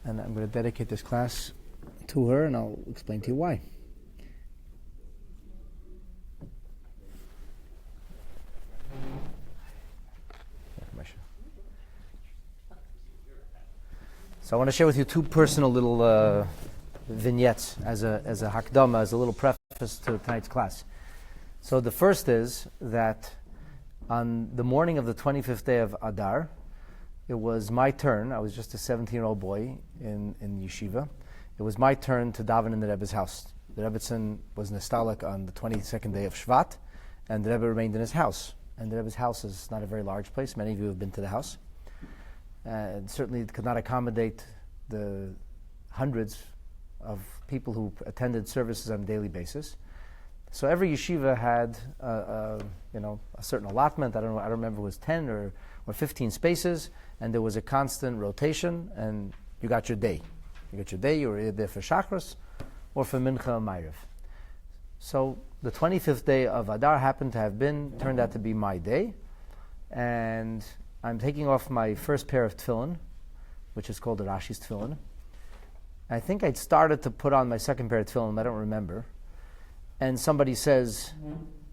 and I'm going to dedicate this class to her, and I'll explain to you why. So I want to share with you two personal little vignettes as a hakdama, as a little preface to tonight's class. So the first is that on the morning of the 25th day of Adar, it was my turn. I was just a 17-year-old boy in yeshiva. It was my turn to daven in the Rebbe's house. The Rebbetzin was nestalik on the 22nd day of Shvat, and the Rebbe remained in his house. And the Rebbe's house is not a very large place. Many of you have been to the house. And certainly it could not accommodate the hundreds of people who attended services on a daily basis. So every yeshiva had a certain allotment. I don't remember if it was 10 or 15 spaces, and there was a constant rotation, and you got your day. You were either there for Shachris or for Mincha and Ma'ariv. So the 25th day of Adar turned out to be my day, and I'm taking off my first pair of tefillin, which is called the Rashi's tefillin. I think I'd started to put on my second pair of tefillin, I don't remember. And somebody says,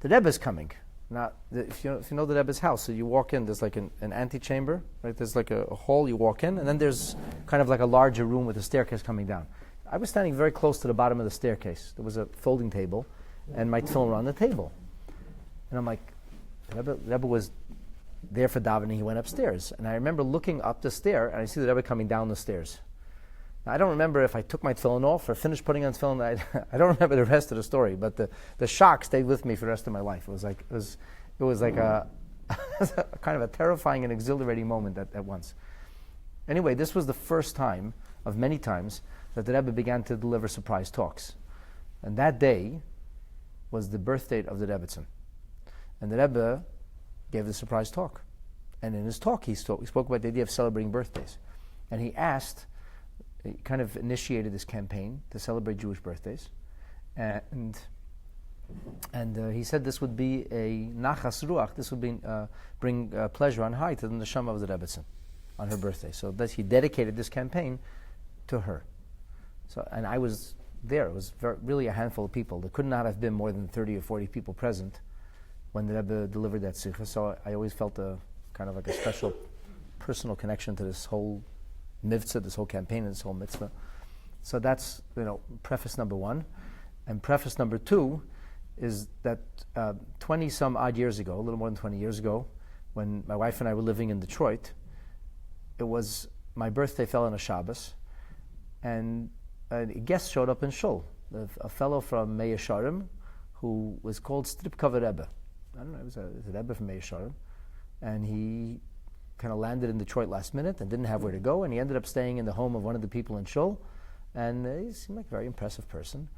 the Rebbe's coming. Now, if you know the Rebbe's house, so you walk in, there's like an antechamber, right? There's like a hall, you walk in, and then there's kind of like a larger room with a staircase coming down. I was standing very close to the bottom of the staircase. There was a folding table, and my tefillin were on the table. And I'm like, the Rebbe was there for davening, he went upstairs. And I remember looking up the stair, and I see the Rebbe coming down the stairs. Now, I don't remember if I took my tefillin off or finished putting on tefillin. I don't remember the rest of the story, but the shock stayed with me for the rest of my life. It was like a kind of a terrifying and exhilarating moment at once. Anyway, this was the first time of many times that the Rebbe began to deliver surprise talks. And that day was the birth date of the Rebbetzin. And the Rebbe gave the surprise talk. And in his talk, he spoke about the idea of celebrating birthdays. And he kind of initiated this campaign to celebrate Jewish birthdays. And he said this would be a nachas ruach, this would bring pleasure on high to the neshama of the Rebbetzin on her birthday. So that he dedicated this campaign to her. So, and I was there. It was really a handful of people. There could not have been more than 30 or 40 people present when the Rebbe delivered that sikha. So I always felt a kind of like a special personal connection to this whole mitzvah, this whole campaign, and this whole mitzvah. So that's preface number one. And preface number two is that 20 some odd years ago, a little more than 20 years ago, when my wife and I were living in Detroit, it was my birthday fell on a Shabbos, and a guest showed up in shul, a fellow from Meir Sharim, who was called Stripcover Rebbe. I don't know, it was a Rebbe from Meir Sharim, and he kind of landed in Detroit last minute and didn't have where to go, and he ended up staying in the home of one of the people in shul, and he seemed like a very impressive person.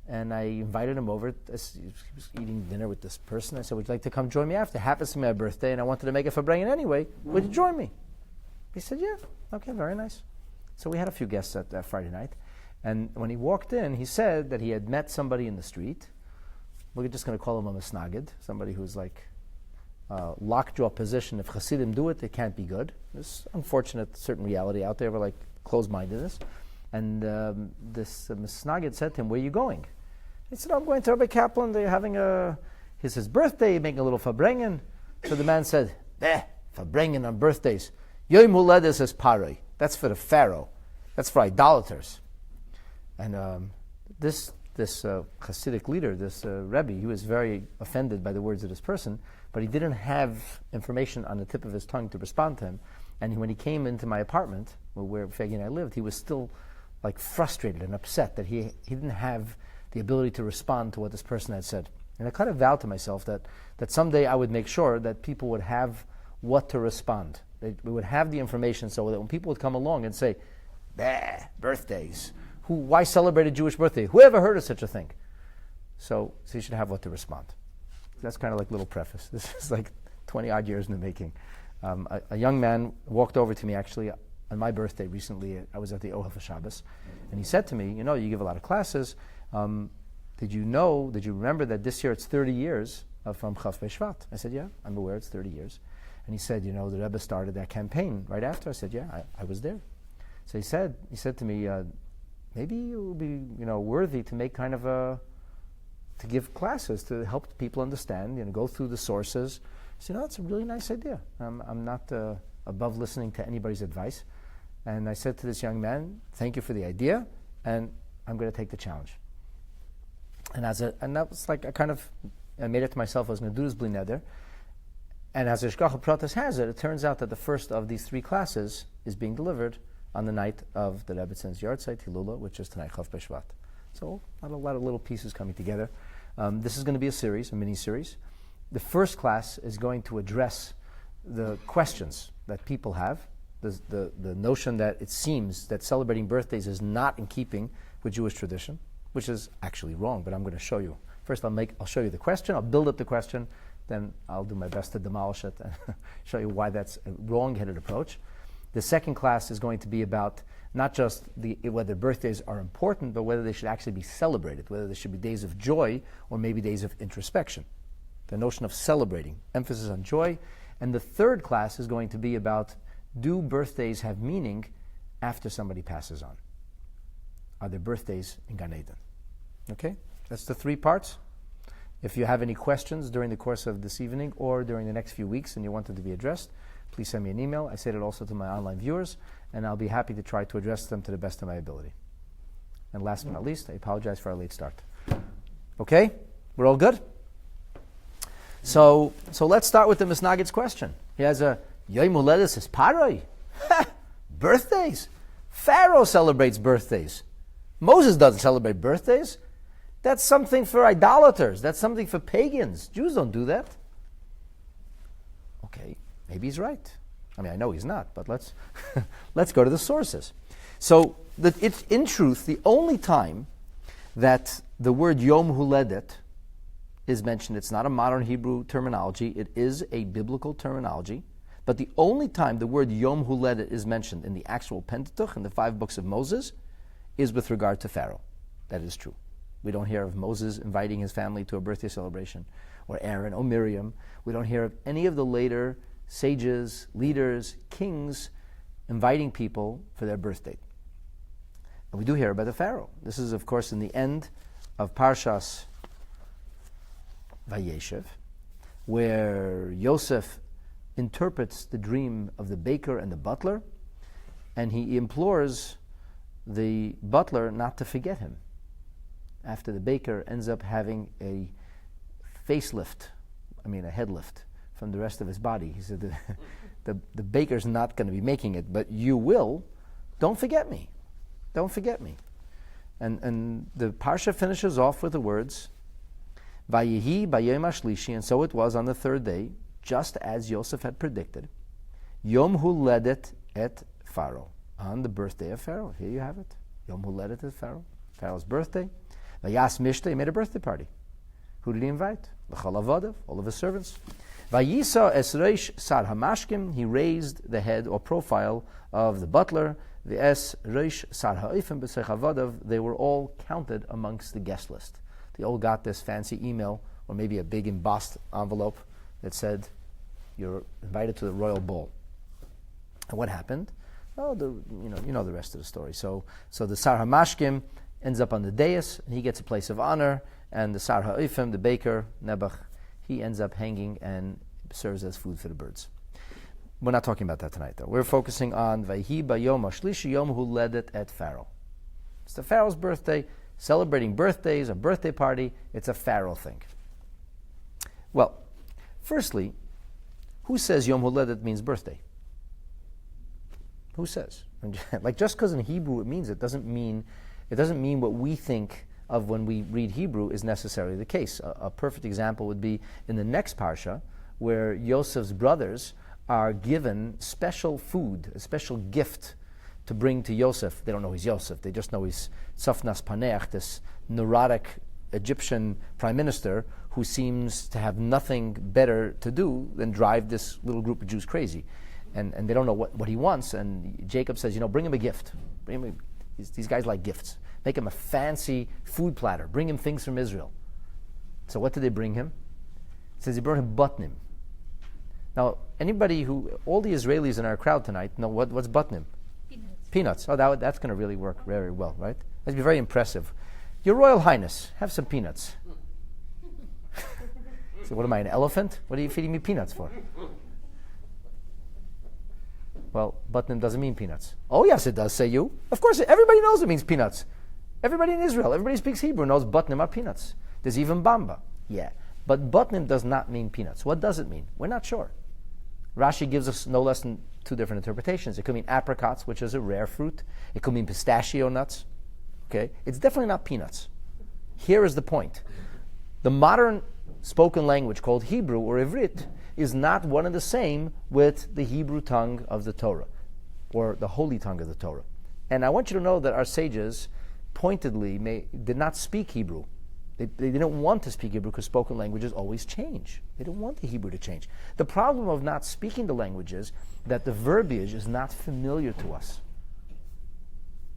And I invited him over. He was eating dinner with this person. I said, would you like to come join me after? It happens to be my birthday, and I wanted to make it for Brengan anyway. Would you join me? He said, yeah. Okay, very nice. So we had a few guests that Friday night. And when he walked in, he said that he had met somebody in the street. We're just going to call him a misnagid, somebody who's like lockjaw position. If Hasidim do it, it can't be good. There's unfortunate certain reality out there where like closed-mindedness. And this misnagid said to him, where are you going? He said, I'm going to Rabbi Kaplan. They're having his birthday, making a little fabrengen. So the man said, fabrengen on birthdays. Yom Huledes is paroi. That's for the Pharaoh. That's for idolaters. And this Hasidic leader, this Rebbe, he was very offended by the words of this person, but he didn't have information on the tip of his tongue to respond to him. And when he came into my apartment, where Faggy and I lived, he was still like frustrated and upset that he didn't have the ability to respond to what this person had said. And I kind of vowed to myself that someday I would make sure that people would have what to respond. We would have the information so that when people would come along and say, birthdays, why celebrate a Jewish birthday? Who ever heard of such a thing? So you should have what to respond. That's kind of like a little preface. This is like 20 odd years in the making. A young man walked over to me actually on my birthday recently. I was at the Ohel for Shabbos, and he said to me, you give a lot of classes. Did you remember that this year it's 30 years from Chaf Shvat? I said, yeah, I'm aware it's 30 years. And he said, the Rebbe started that campaign right after. I said, yeah, I was there. So he said to me, maybe it would be worthy to make kind of to give classes to help people understand, go through the sources. I said, it's a really nice idea. I'm not above listening to anybody's advice. And I said to this young man, thank you for the idea, and I'm going to take the challenge. And that was like I made it to myself, I was going to do this bli neder. And as Hashgacha Pratis has it turns out that the first of these 3 classes is being delivered on the night of the Rebbetzins Yartzeit Hilula, which is tonight, Chav B'Shvat. So a lot of little pieces coming together. This is going to be a mini-series. The first class is going to address the questions that people have, the notion that it seems that celebrating birthdays is not in keeping with Jewish tradition, which is actually wrong, but I'm going to show you. First I'll show you the question, I'll build up the question, then I'll do my best to demolish it and show you why that's a wrong-headed approach. The second class is going to be about not just whether birthdays are important, but whether they should actually be celebrated, whether they should be days of joy or maybe days of introspection. The notion of celebrating, emphasis on joy. And the third class is going to be about, do birthdays have meaning after somebody passes on? Are there birthdays in Gan Eden? Okay? That's the 3 parts. If you have any questions during the course of this evening or during the next few weeks and you want them to be addressed, please send me an email. I said it also to my online viewers, and I'll be happy to try to address them to the best of my ability. And last but not least, I apologize for our late start. Okay? We're all good? So let's start with the Misnagid's question. He has a Yom Huledes is Paroi. Birthdays. Pharaoh celebrates birthdays. Moses doesn't celebrate birthdays. That's something for idolaters. That's something for pagans. Jews don't do that. Okay, maybe he's right. I mean, I know he's not, but let's go to the sources. So it's in truth the only time that the word Yom Huledet is mentioned. It's not a modern Hebrew terminology. It is a biblical terminology. But the only time the word Yom Huledet is mentioned in the actual Pentateuch, in the 5 books of Moses, is with regard to Pharaoh. That is true. We don't hear of Moses inviting his family to a birthday celebration, or Aaron, or Miriam. We don't hear of any of the later sages, leaders, kings inviting people for their birthday. And we do hear about the Pharaoh. This is, of course, in the end of Parshas Vayeshev, where Yosef interprets the dream of the baker and the butler, and he implores the butler not to forget him. After the baker ends up having a head lift from the rest of his body. He said, the baker's not going to be making it, but you will. Don't forget me. Don't forget me. And the Parsha finishes off with the words, Vayihi bayom hashlishi, and so it was on the 3rd day, just as Yosef had predicted, Yom Huledet et Pharaoh, on the birthday of Pharaoh. Here you have it. Yom Huledet et Pharaoh, Pharaoh's birthday. Vayas Mishta, he made a birthday party. Who did he invite? L'chol avodav, all of his servants. Vayisa es reish sar hamashkim, he raised the head or profile of the butler. V'es reish sar ha'ifim b'seich avodav, they were all counted amongst the guest list. They all got this fancy email, or maybe a big embossed envelope that said, you're invited to the royal ball. And what happened? Oh, you know the rest of the story. So the Sar HaMashkim ends up on the dais, and he gets a place of honor, and the Sar HaIfim, the baker, Nebuch, he ends up hanging and serves as food for the birds. We're not talking about that tonight, though. We're focusing on Vayhi Bayom HaShlishi Yom Huledet et Pharaoh. It's the Pharaoh's birthday, celebrating birthdays, a birthday party. It's a Pharaoh thing. Well, firstly, who says Yom Huledet means birthday? Who says? Like, just because in Hebrew it means it doesn't mean what we think of when we read Hebrew is necessarily the case. A perfect example would be in the next parsha, where Yosef's brothers are given special food, a special gift to bring to Yosef. They don't know he's Yosef. They just know he's Safnas Paneach, this neurotic Egyptian prime minister who seems to have nothing better to do than drive this little group of Jews crazy. And they don't know what he wants. And Jacob says, bring him a gift. These guys like gifts. Make him a fancy food platter. Bring him things from Israel. So what did they bring him? It says he brought him butnim. Now, all the Israelis in our crowd tonight know what's butnim? Peanuts. Oh, that's going to really work very well, right? That'd be very impressive. Your Royal Highness, have some peanuts. So what am I, an elephant? What are you feeding me peanuts for? Well, Butnim doesn't mean peanuts. Oh, yes, it does, say you. Of course, everybody knows it means peanuts. Everybody in Israel, everybody speaks Hebrew, knows Butnim are peanuts. There's even Bamba. Yeah. But Butnim does not mean peanuts. What does it mean? We're not sure. Rashi gives us no less than two different interpretations. It could mean apricots, which is a rare fruit. It could mean pistachio nuts. Okay? It's definitely not peanuts. Here is the point. The modern spoken language called Hebrew or Ivrit is not one and the same with the Hebrew tongue of the Torah or the holy tongue of the Torah. And I want you to know that our sages pointedly did not speak Hebrew. They didn't want to speak Hebrew because spoken languages always change. They didn't want the Hebrew to change. The problem of not speaking the language is that the verbiage is not familiar to us.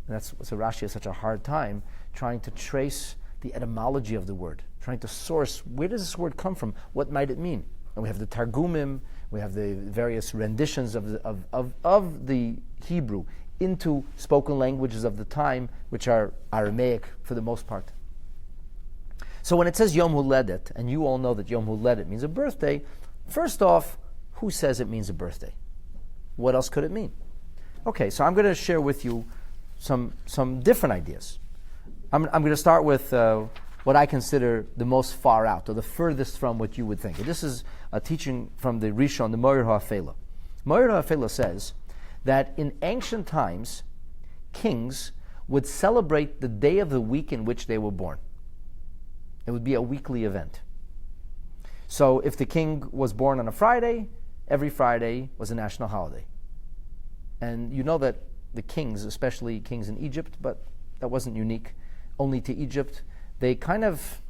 And so Rashi has such a hard time trying to trace the etymology of the word, trying to source where does this word come from, what might it mean. And we have the Targumim, we have the various renditions of the Hebrew into spoken languages of the time, which are Aramaic for the most part. So when it says Yom Huledet, and you all know that Yom Huledet means a birthday, first off, who says it means a birthday? What else could it mean? Okay, so I'm going to share with you some different ideas. I'm going to start with what I consider the most far out, or the furthest from what you would think. And this is a teaching from the Rishon, the Moed HaFela. Moed HaFela says that in ancient times, kings would celebrate the day of the week in which they were born. It would be a weekly event. So if the king was born on a Friday, every Friday was a national holiday. And you know that the kings, especially kings in Egypt, but that wasn't unique only to Egypt, they kind of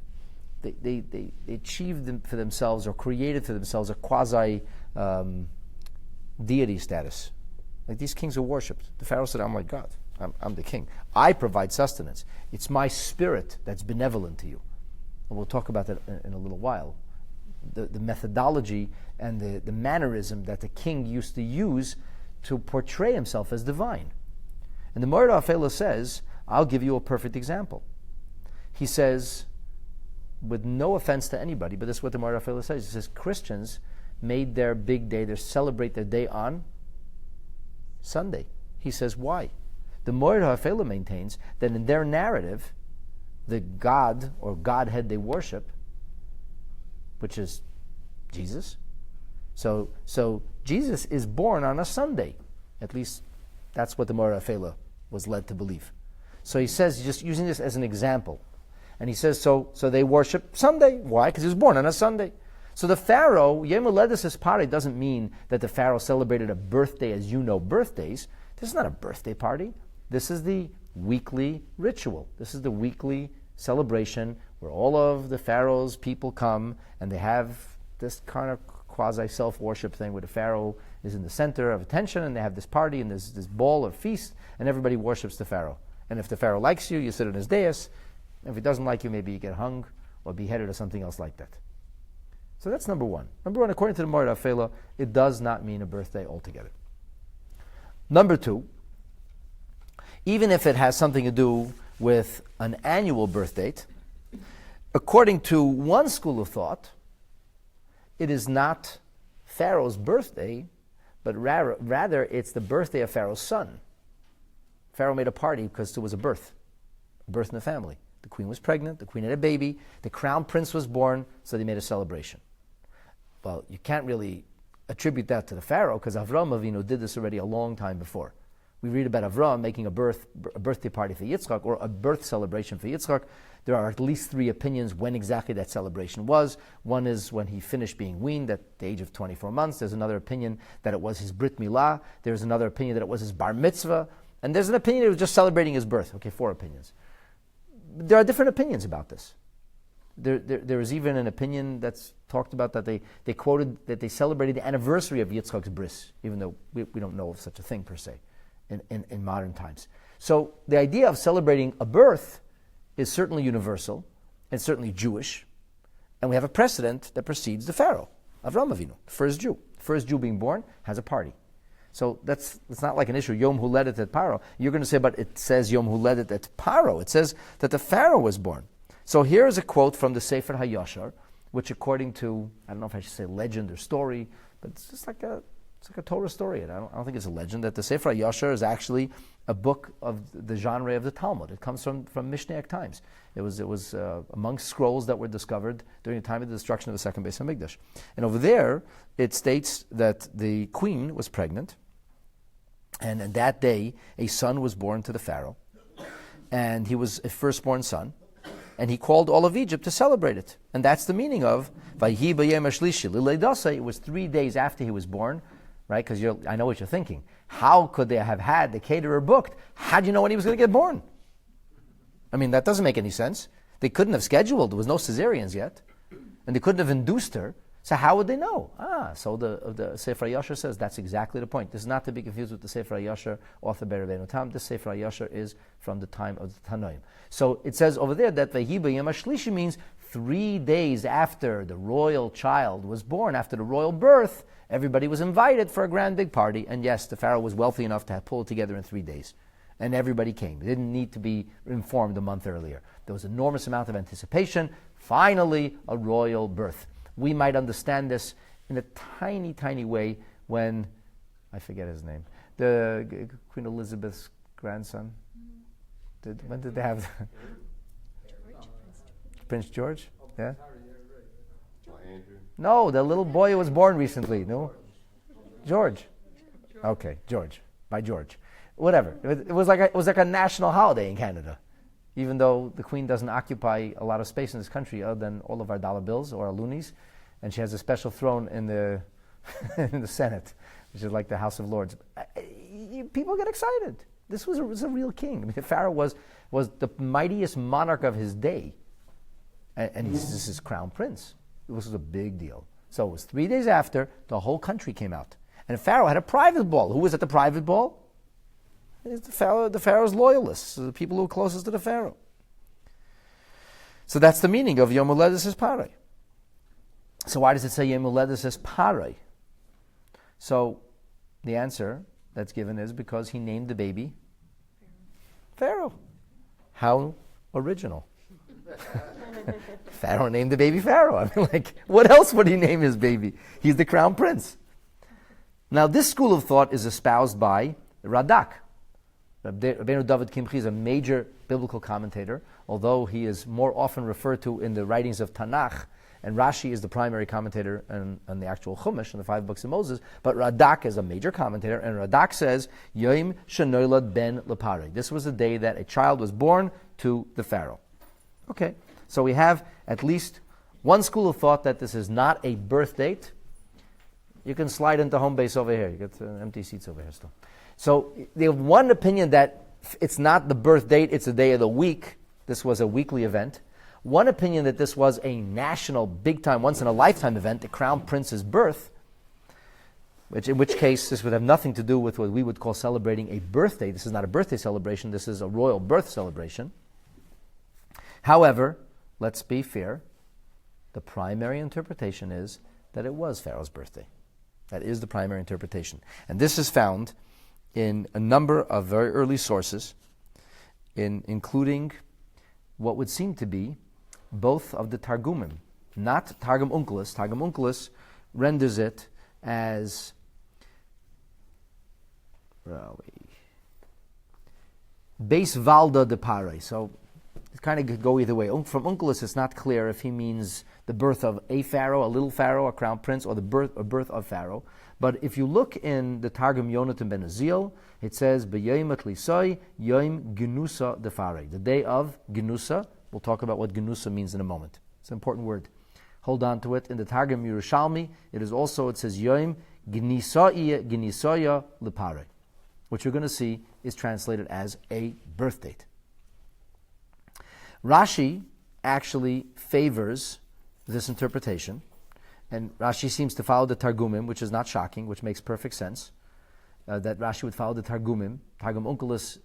they achieved for themselves or created for themselves a quasi deity status. Like these kings are worshipped. The Pharaoh said, "I'm like God. I'm the king. I provide sustenance. It's my spirit that's benevolent to you." And we'll talk about that in a little while. The methodology and the mannerism that the king used to use to portray himself as divine. And the Moed HaFela says, I'll give you a perfect example. He says, with no offense to anybody, but this is what the Moed HaFela says. He says, Christians made their big day, they celebrate their day on Sunday. He says, why? The Moed HaFela maintains that in their narrative, the God or Godhead they worship, which is Jesus. So Jesus is born on a Sunday. At least that's what the Moed HaFela was led to believe. So he says, just using this as an example, and he says, so they worship Sunday. Why? Because he was born on a Sunday. So the Pharaoh, Yom Huledes Party, doesn't mean that the Pharaoh celebrated a birthday as you know birthdays. This is not a birthday party. This is the weekly ritual. This is the weekly celebration where all of the Pharaoh's people come and they have this kind of quasi-self-worship thing where the Pharaoh is in the center of attention and they have this party and there's this ball or feast and everybody worships the Pharaoh. And if the Pharaoh likes you, you sit on his dais. If he doesn't like you, maybe you get hung or beheaded or something else like that. So that's number one. Number one, according to the Moed HaFela, it does not mean a birthday altogether. Number two, even if it has something to do with an annual birth date, according to one school of thought, it is not Pharaoh's birthday, but rather it's the birthday of Pharaoh's son. Pharaoh made a party because there was a birth in the family. The queen was pregnant, the queen had a baby, the crown prince was born, so they made a celebration. Well, you can't really attribute that to the Pharaoh because Avram Avinu did this already a long time before. We read about Avram making a birthday party for Yitzchak or a birth celebration for Yitzchak. There are at least three opinions when exactly that celebration was. One is when he finished being weaned at the age of 24 months. There's another opinion that it was his Brit Milah. There's another opinion that it was his Bar Mitzvah. And there's an opinion that it was just celebrating his birth. Okay, 4 opinions. There are different opinions about this. There is even an opinion that's talked about that they quoted that they celebrated the anniversary of Yitzchak's bris, even though we don't know of such a thing per se in modern times. So the idea of celebrating a birth is certainly universal and certainly Jewish, and we have a precedent that precedes the Pharaoh, Avram Avinu, the first Jew. The first Jew being born has a party. So it's not like an issue, Yom Huledet et Paro. You're going to say, but it says Yom Huledet et Paro. It says that the Pharaoh was born. So here is a quote from the Sefer HaYashar, which according to, I don't know if I should say legend or story, but it's just like a Torah story. I don't think it's a legend, that the Sefer HaYashar is actually a book of the genre of the Talmud. It comes from Mishnaic times. It was amongst scrolls that were discovered during the time of the destruction of the second Beis Hamikdash. And over there, it states that the queen was pregnant, and on that day, a son was born to the Pharaoh, and he was a firstborn son, and he called all of Egypt to celebrate it. And that's the meaning of Vayhi b'yem hashlishi l'leidasa. It was 3 days after he was born, right? Because I know what you're thinking. How could they have had the caterer booked? How do you know when he was going to get born? I mean, that doesn't make any sense. They couldn't have scheduled. There was no cesareans yet. And they couldn't have induced her. So how would they know? So the Sefer HaYashar says that's exactly the point. This is not to be confused with the Sefer HaYashar authored by Rabbeinu Tam. This Sefer HaYashar is from the time of the Tanoim. So it says over there that Vayhi b'yem hashlishi means 3 days after the royal child was born, after the royal birth, everybody was invited for a grand big party. And yes, the Pharaoh was wealthy enough to pull it together in 3 days. And everybody came. They didn't need to be informed a month earlier. There was an enormous amount of anticipation. Finally, a royal birth. We might understand this in a tiny, tiny way when, I forget his name, the Queen Elizabeth's grandson. When did they have Prince George? Yeah. No, the little boy was born recently. No, George. Okay, George. By George. Whatever. It was like a national holiday in Canada, even though the Queen doesn't occupy a lot of space in this country other than all of our dollar bills or our loonies, and she has a special throne in the in the Senate, which is like the House of Lords. People get excited. This was a real king. I mean, Pharaoh was the mightiest monarch of his day, and this is crown prince. This was a big deal. So it was 3 days after, the whole country came out. And Pharaoh had a private ball. Who was at the private ball? It's the Pharaoh's loyalists, the people who were closest to the Pharaoh. So that's the meaning of Yom Huledes es Paroi. So why does it say Yom Huledes es Paroi? So the answer that's given is because he named the baby Pharaoh. How original. Pharaoh named the baby Pharaoh. I mean, like, what else would he name his baby? He's the crown prince. Now, this school of thought is espoused by Radak. Rabbeinu David Kimchi is a major biblical commentator, although he is more often referred to in the writings of Tanakh, and Rashi is the primary commentator on the actual Chumash, in the 5 books of Moses, but Radak is a major commentator, and Radak says, Yom Shenoilad ben Lepare. This was the day that a child was born to the Pharaoh. Okay, so we have at least one school of thought that this is not a birth date. You can slide into home base over here. You get empty seats over here still. So they have one opinion that it's not the birth date, it's the day of the week. This was a weekly event. One opinion that this was a national, big-time, once-in-a-lifetime event, the crown prince's birth, in which case this would have nothing to do with what we would call celebrating a birthday. This is not a birthday celebration, this is a royal birth celebration. However, let's be fair, the primary interpretation is that it was Pharaoh's birthday. That is the primary interpretation. And this is found in a number of very early sources, including what would seem to be both of the Targumim, not Targum Onkelos. Targum Onkelos renders it as Beis Valda de Pare. So it kind of could go either way. From Onkelos, it's not clear if he means the birth of a pharaoh, a little pharaoh, a crown prince, or the birth of Pharaoh. But if you look in the Targum Yonatan ben Azil, it says, B'yom atlisoi yom genusa de Pharaoh. The day of Genusa. We'll talk about what Genusa means in a moment. It's an important word. Hold on to it. In the Targum Yerushalmi, it says Yom Genisoya Lepare, which you're going to see is translated as a birth date. Rashi actually favors this interpretation, and Rashi seems to follow the Targumim, which is not shocking, which makes perfect sense, that Rashi would follow the Targumim. Targum Onkelos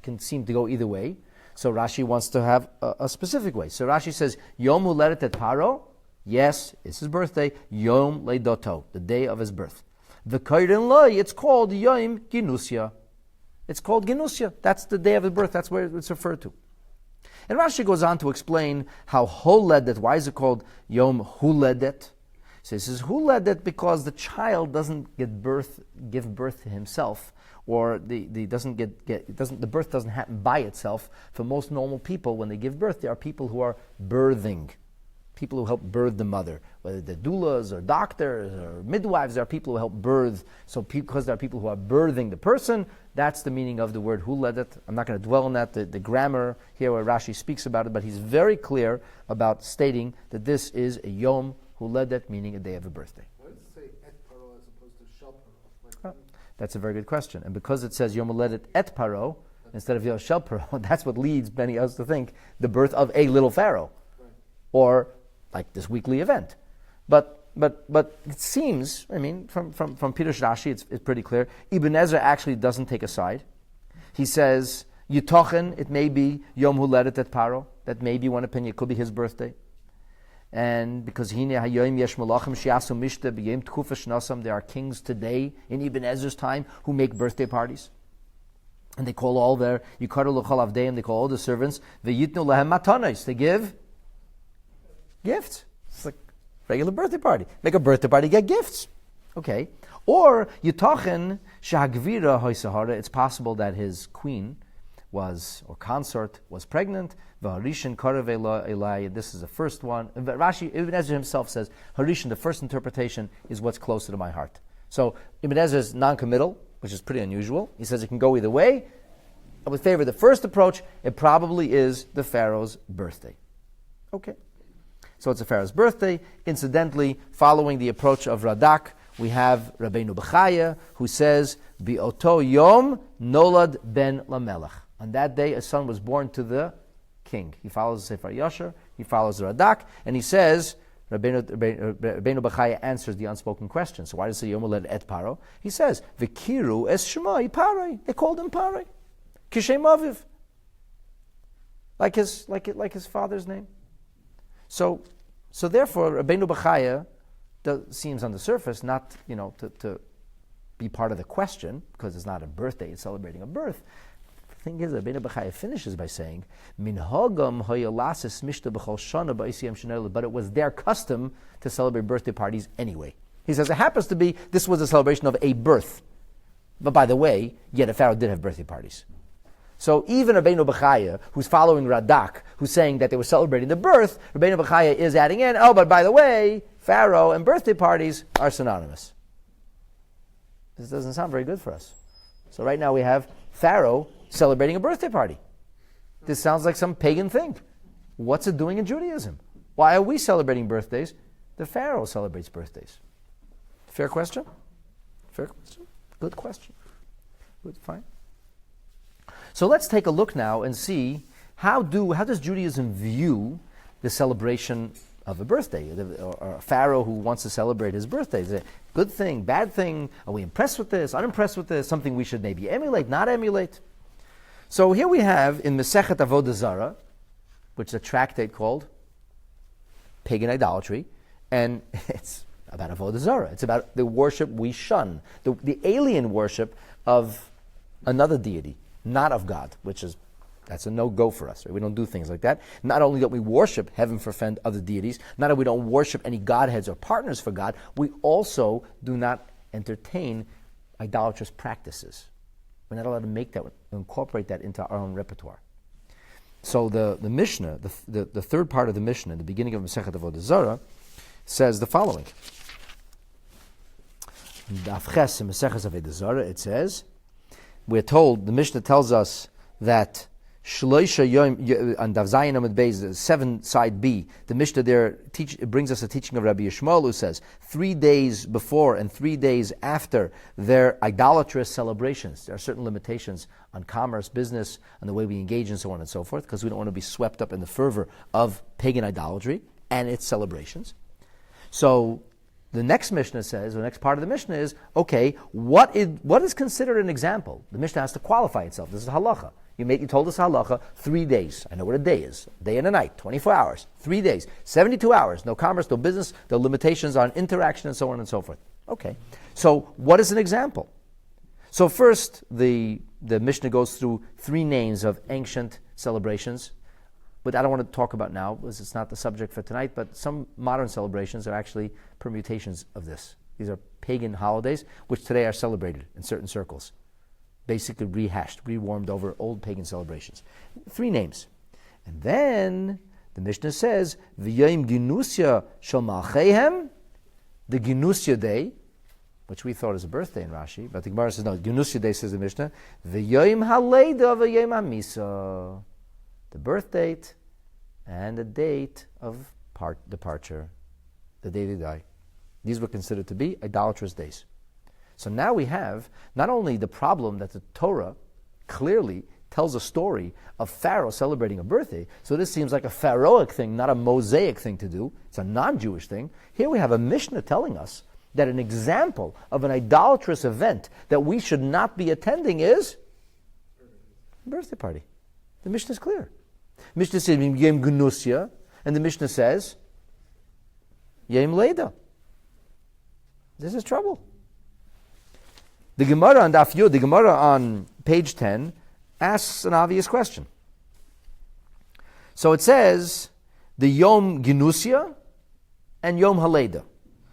can seem to go either way. So Rashi wants to have a specific way. So Rashi says, Yom Huledet et Paro, yes, it's his birthday, Yom Leidoto, the day of his birth. The Koirin Loi, it's called Yom Ginusya. It's called Ginusya. That's the day of his birth. That's where it's referred to. And Rashi goes on to explain how Holedet, why is it called Yom Huledet? So he says Huledet because the child doesn't give birth to himself, or the birth doesn't happen by itself. For most normal people, when they give birth, there are people who are birthing, people who help birth the mother, whether they're doulas or doctors or midwives. There are people who help birth. So because there are people who are birthing the person, that's the meaning of the word huledet. I'm not going to dwell on that, the grammar here where Rashi speaks about it, but he's very clear about stating that this is a yom huledet, meaning a day of a birthday. Why does it say et paro as opposed to shel paro? That's a very good question. And because it says yom huledet et paro instead of yom shel paro, that's what leads many of us to think the birth of a little Pharaoh, or like this weekly event. But it seems, I mean, from Pirush Rashi, it's pretty clear. Ibn Ezra actually doesn't take a side. He says, Yitochen, it may be Yom Huledet et Paro. That may be one opinion. It could be his birthday. And because Hine Hayoim Yesh Malachim Shiasu Mishte B'Yem Tkufa Shnasam, there are kings today in Ibn Ezra's time who make birthday parties. And they call all their Yikaru L'chol Avdeim, they call all the servants, V'yitnu Lehem Matanos. They give gifts. It's like regular birthday party. Make a birthday party, get gifts. Okay. Or Yitochen Shahagvira Hoysahara. It's possible that his queen or consort was pregnant. V'harishin Karev Elai. This is the first one. Rashi, Ibn Ezra himself says, Harishin, the first interpretation, is what's closer to my heart. So Ibn Ezra is non-committal, which is pretty unusual. He says it can go either way. I would favor the first approach. It probably is the Pharaoh's birthday. Okay. So it's a Pharaoh's birthday. Incidentally, following the approach of Radak, we have Rabbeinu Bechaya, who says, Bi'oto yom nolad ben lamelech. On that day, a son was born to the king. He follows the Sefer Yasher, he follows the Radak, and he says, Rabbeinu Bechaya answers the unspoken question. So why does it say yom nolad et paro? He says, V'kiru es shmai parei. They called him parei. Kishem aviv. Like his father's name. So therefore, Rabbeinu Bechaya seems on the surface not, to be part of the question, because it's not a birthday, it's celebrating a birth. The thing is, Rabbeinu Bechaya finishes by saying, Minhagam hayalasis mishta b'chol shana ba'isiyam shenel, but it was their custom to celebrate birthday parties anyway. He says, it happens to be, this was a celebration of a birth. But by the way, yet a Pharaoh did have birthday parties. So even Rabbeinu Bechaya, who's following Radak, who's saying that they were celebrating the birth, Rabbeinu Bechaya is adding in, but by the way, Pharaoh and birthday parties are synonymous. This doesn't sound very good for us. So right now we have Pharaoh celebrating a birthday party. This sounds like some pagan thing. What's it doing in Judaism? Why are we celebrating birthdays? The Pharaoh celebrates birthdays. Fair question? Fair question? Good question. Good, fine. So let's take a look now and see how does Judaism view the celebration of a birthday, or a Pharaoh who wants to celebrate his birthday. Is it a good thing, bad thing? Are we impressed with this, unimpressed with this? Something we should maybe emulate, not emulate? So here we have in Masechet Avodah Zarah, which is a tractate called Pagan Idolatry, and it's about Avodah Zarah. It's about the worship we shun, the alien worship of another deity, not of God, that's a no-go for us. Right? We don't do things like that. Not only don't we worship, heaven forfend, other deities, not that we don't worship any godheads or partners for God, we also do not entertain idolatrous practices. We're not allowed to make that, incorporate that into our own repertoire. So the Mishnah, the third part of the Mishnah, the beginning of Masechet Avodah Zarah, says the following. In Daf Ches in Masechet Avodah Zarah, it says, we're told, the Mishnah tells us that Shloisha Yom on Daf Zayin Amud Beis, the 7 side B, the Mishnah there brings us a teaching of Rabbi Yishmael, who says 3 days before and 3 days after their idolatrous celebrations, there are certain limitations on commerce, business, and the way we engage and so on and so forth, because we don't want to be swept up in the fervor of pagan idolatry and its celebrations. So the next Mishnah says, the next part of the Mishnah is, okay, what is considered an example? The Mishnah has to qualify itself. This is halacha. You told us halacha, 3 days. I know what a day is. A day and a night, 24 hours, 3 days, 72 hours. No commerce, no business, no limitations on interaction and so on and so forth. Okay. So what is an example? So first, the Mishnah goes through 3 names of ancient celebrations, but I don't want to talk about now because it's not the subject for tonight, but some modern celebrations are actually permutations of this. These are pagan holidays, which today are celebrated in certain circles. Basically rehashed, rewarmed over old pagan celebrations. 3 names. And then the Mishnah says, V'yayim Ginusya shel Malcheihem, the Ginusya day, which we thought is a birthday in Rashi, but the Gemara says, no, Ginusya day, says the Mishnah, V'yayim Haleida v'yayim Hamisa, the birth date and the date of departure, the day they die. These were considered to be idolatrous days. So now we have not only the problem that the Torah clearly tells a story of Pharaoh celebrating a birthday, so this seems like a Pharaohic thing, not a Mosaic thing to do. It's a non-Jewish thing. Here we have a Mishnah telling us that an example of an idolatrous event that we should not be attending is a birthday party. The Mishnah is clear. Mishnah says Yom Gunusya, and the Mishnah says Yom Leida. This is trouble. The Gemara on Daf Yud, the Gemara on page 10, asks an obvious question. So it says the Yom Ginusya and Yom Haleda.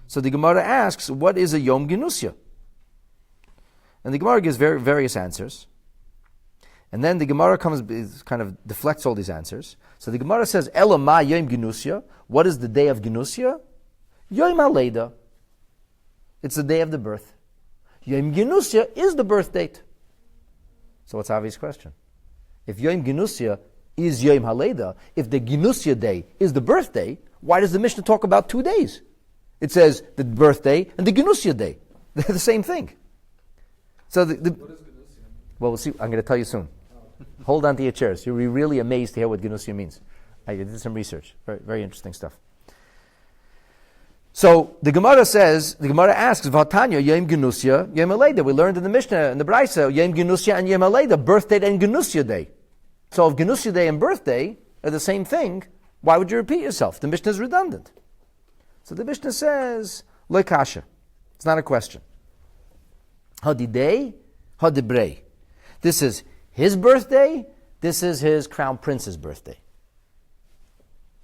So the Gemara asks, what is a Yom Ginusya? And the Gemara gives various answers. And then the Gemara kind of deflects all these answers. So the Gemara says, Ela ma Yom Ginusya. What is the day of Ginusya? Yom Haleda. It's the day of the birth. Yom Ginusya is the birth date. So what's the obvious question? If Yom Ginusya is Yom Haleda, if the Ginusya day is the birthday, why does the Mishnah talk about 2 days? It says the birthday and the Ginusya day. They're the same thing. So what is Ginusya? Well, we'll see. I'm going to tell you soon. Hold on to your chairs. You'll be really amazed to hear what Ginusya means. I did some research. Very, very interesting stuff. So the Gemara asks, Vatanya, Yom Ginusya, Yom Haleda. We learned in the Mishnah, in the Brisa, Yom Ginusya and Yom Haleda, birth date and Ginusya day. So if Ginusya day and birthday are the same thing, why would you repeat yourself? The Mishnah is redundant. So the Mishnah says, Lo kasha. It's not a question. Hadidei, hadibrei. This is his birthday, this is his crown prince's birthday.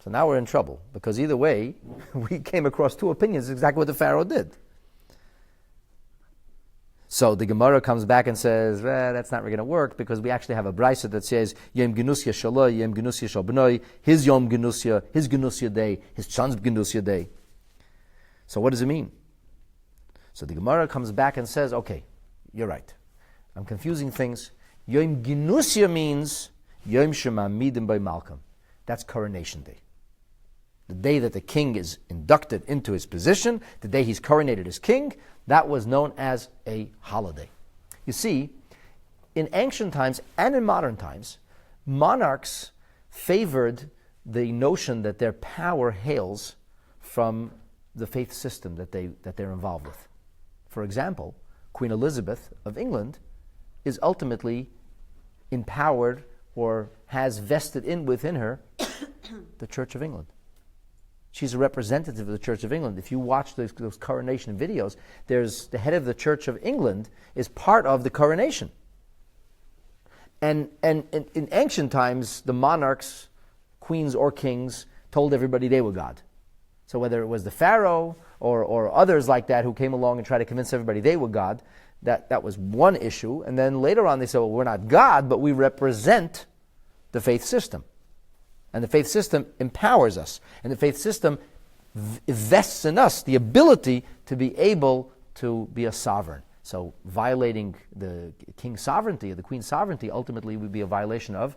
So now we're in trouble, because either way, we came across 2 opinions, exactly what the Pharaoh did. So the Gemara comes back and says, that's not really going to work, because we actually have a brisa that says, Yom Ginusya Shaloi, Yom Ginusya Shal B'nai, his Yom Ginusya, his Ginusya day, his son's Ginusya day. So what does it mean? So the Gemara comes back and says, okay, you're right. I'm confusing things. Yom Ginusya means Yom Shemamidim by Malcolm. That's coronation day. The day that the king is inducted into his position, the day he's coronated as king, that was known as a holiday. You see, in ancient times and in modern times, monarchs favored the notion that their power hails from the faith system that they're involved with. For example, Queen Elizabeth of England is ultimately empowered or has vested within her the Church of England. She's a representative of the Church of England. If you watch those coronation videos, there's the head of the Church of England is part of the coronation. And in ancient times, the monarchs, queens or kings, told everybody they were God. So whether it was the Pharaoh or others like that who came along and tried to convince everybody they were God, that was one issue. And then later on they said, well, we're not God, but we represent the faith system. And the faith system empowers us. And the faith system vests in us the ability to be able to be a sovereign. So violating the king's sovereignty or the queen's sovereignty ultimately would be a violation of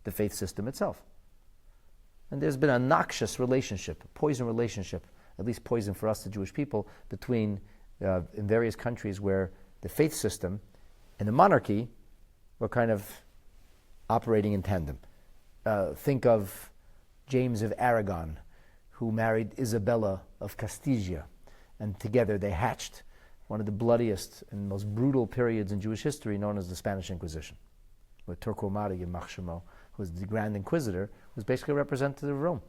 the faith system itself. And there's been a noxious relationship, a poison relationship, at least poison for us, the Jewish people, between in various countries where the faith system and the monarchy were kind of operating in tandem. Think of James of Aragon, who married Isabella of Castilla, and together they hatched one of the bloodiest and most brutal periods in Jewish history, known as the Spanish Inquisition, where Turco Mari Yamachshemo, who was the Grand Inquisitor, was basically a representative of Rome.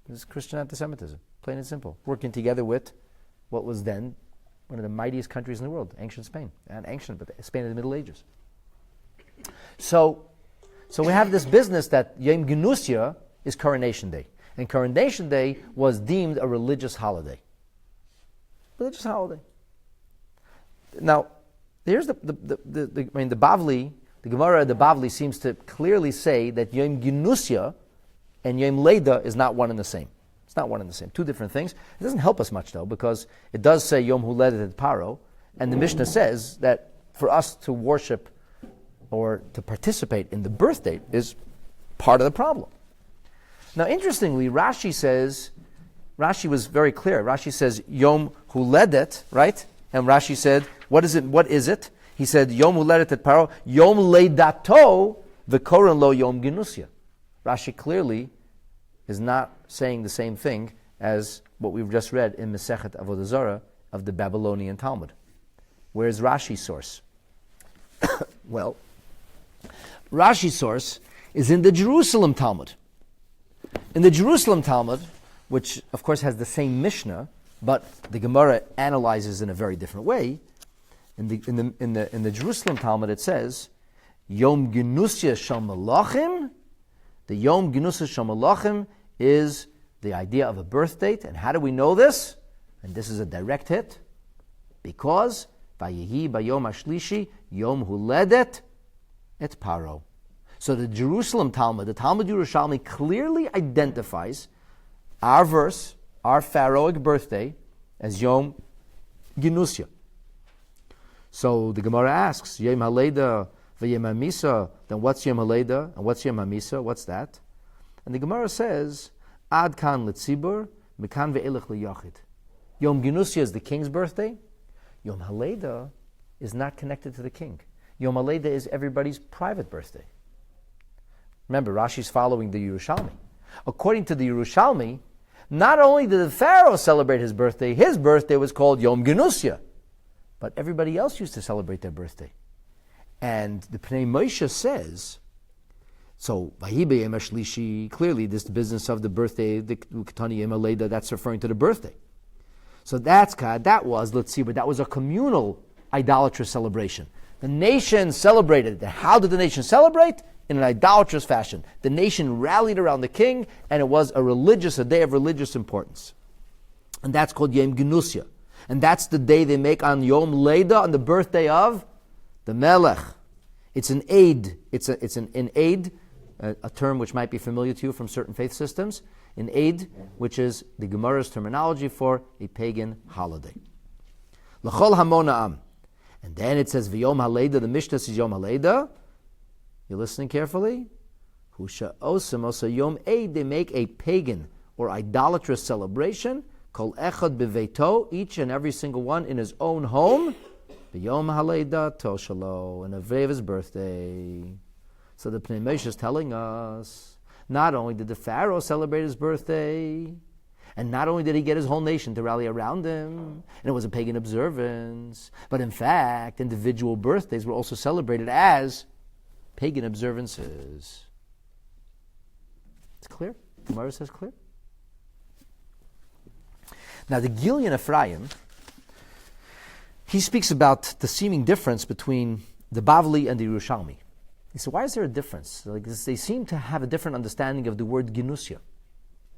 This is Christian anti-Semitism, plain and simple, working together with what was then one of the mightiest countries in the world, ancient Spain. Not ancient, but Spain in the Middle Ages. So we have this business that Yom Genusia is Coronation Day. And Coronation Day was deemed a religious holiday. Religious holiday. Now, here's the Bavli, the Gemara of the Bavli seems to clearly say that Yom Genusia and Yom Leida is not one and the same. It's not one and the same. Two different things. It doesn't help us much, though, because it does say Yom Huledet et Paro, and the Mishnah says that for us to worship or to participate in the birth date is part of the problem. Now, interestingly, Rashi was very clear. Rashi says Yom Huledet, right? And Rashi said, what is it? He said, Yom Huledet et Paro, Yom Leidato, v'koren lo Yom Genusia. Rashi clearly is not saying the same thing as what we've just read in Masechet Avodah Zarah of the Babylonian Talmud. Where's Rashi's source? Well, Rashi's source is in the Jerusalem Talmud. In the Jerusalem Talmud, which of course has the same Mishnah, but the Gemara analyzes in a very different way. In the Jerusalem Talmud, it says, Yom Genusia Shel Malachim. The Yom Genusia Shel Malachim is the idea of a birth date. And how do we know this? And this is a direct hit. Because Vayehi Bayom Ashlishi Yom Huledet et Paro. So the Jerusalem Talmud, the Talmud Yerushalmi, clearly identifies our verse, our Pharaohic birthday, as Yom Genusia. So the Gemara asks, Yom HaLeida v'Yom HaMisa, then what's Yom HaLeida and what's Yom HaMisa? What's that? And the Gemara says, Ad kan l'tzibur, mekan ve'elech l'yachid. Yom Genusia is the king's birthday. Yom HaLeida is not connected to the king. Yom HaLeida is everybody's private birthday. Remember, Rashi's following the Yerushalmi. According to the Yerushalmi, not only did the Pharaoh celebrate his birthday was called Yom Genusia, but everybody else used to celebrate their birthday. And the Pnei Moshe says, so, Vahibe Yom HaShlishi, clearly this business of the birthday, the Ketani Yom HaLeida, that's referring to the birthday. So that was a communal idolatrous celebration. The nation celebrated. How did the nation celebrate? In an idolatrous fashion. The nation rallied around the king, and it was a day of religious importance. And that's called Yom Genusia. And that's the day they make on Yom Leida, on the birthday of the Melech. It's an aid. It's an aid, a term which might be familiar to you from certain faith systems. An aid, which is the Gemara's terminology for a pagan holiday. L'chol hamona'am. And then it says V'yom HaLeida, the Mishnah says Yom HaLeida. You're listening carefully? Husha osem osa Yom Eid, they make a pagan or idolatrous celebration. Kol echad beveito, each and every single one in his own home. V'yom HaLeida toshalo, and a day of his birthday. So the Pnei Moshe is telling us, not only did the Pharaoh celebrate his birthday, and not only did he get his whole nation to rally around him, and it was a pagan observance, but in fact, individual birthdays were also celebrated as pagan observances. It's clear? Gemara says clear? Now the Gilyon Ephraim, he speaks about the seeming difference between the Bavli and the Yerushalmi. He said, why is there a difference? They seem to have a different understanding of the word Genusia.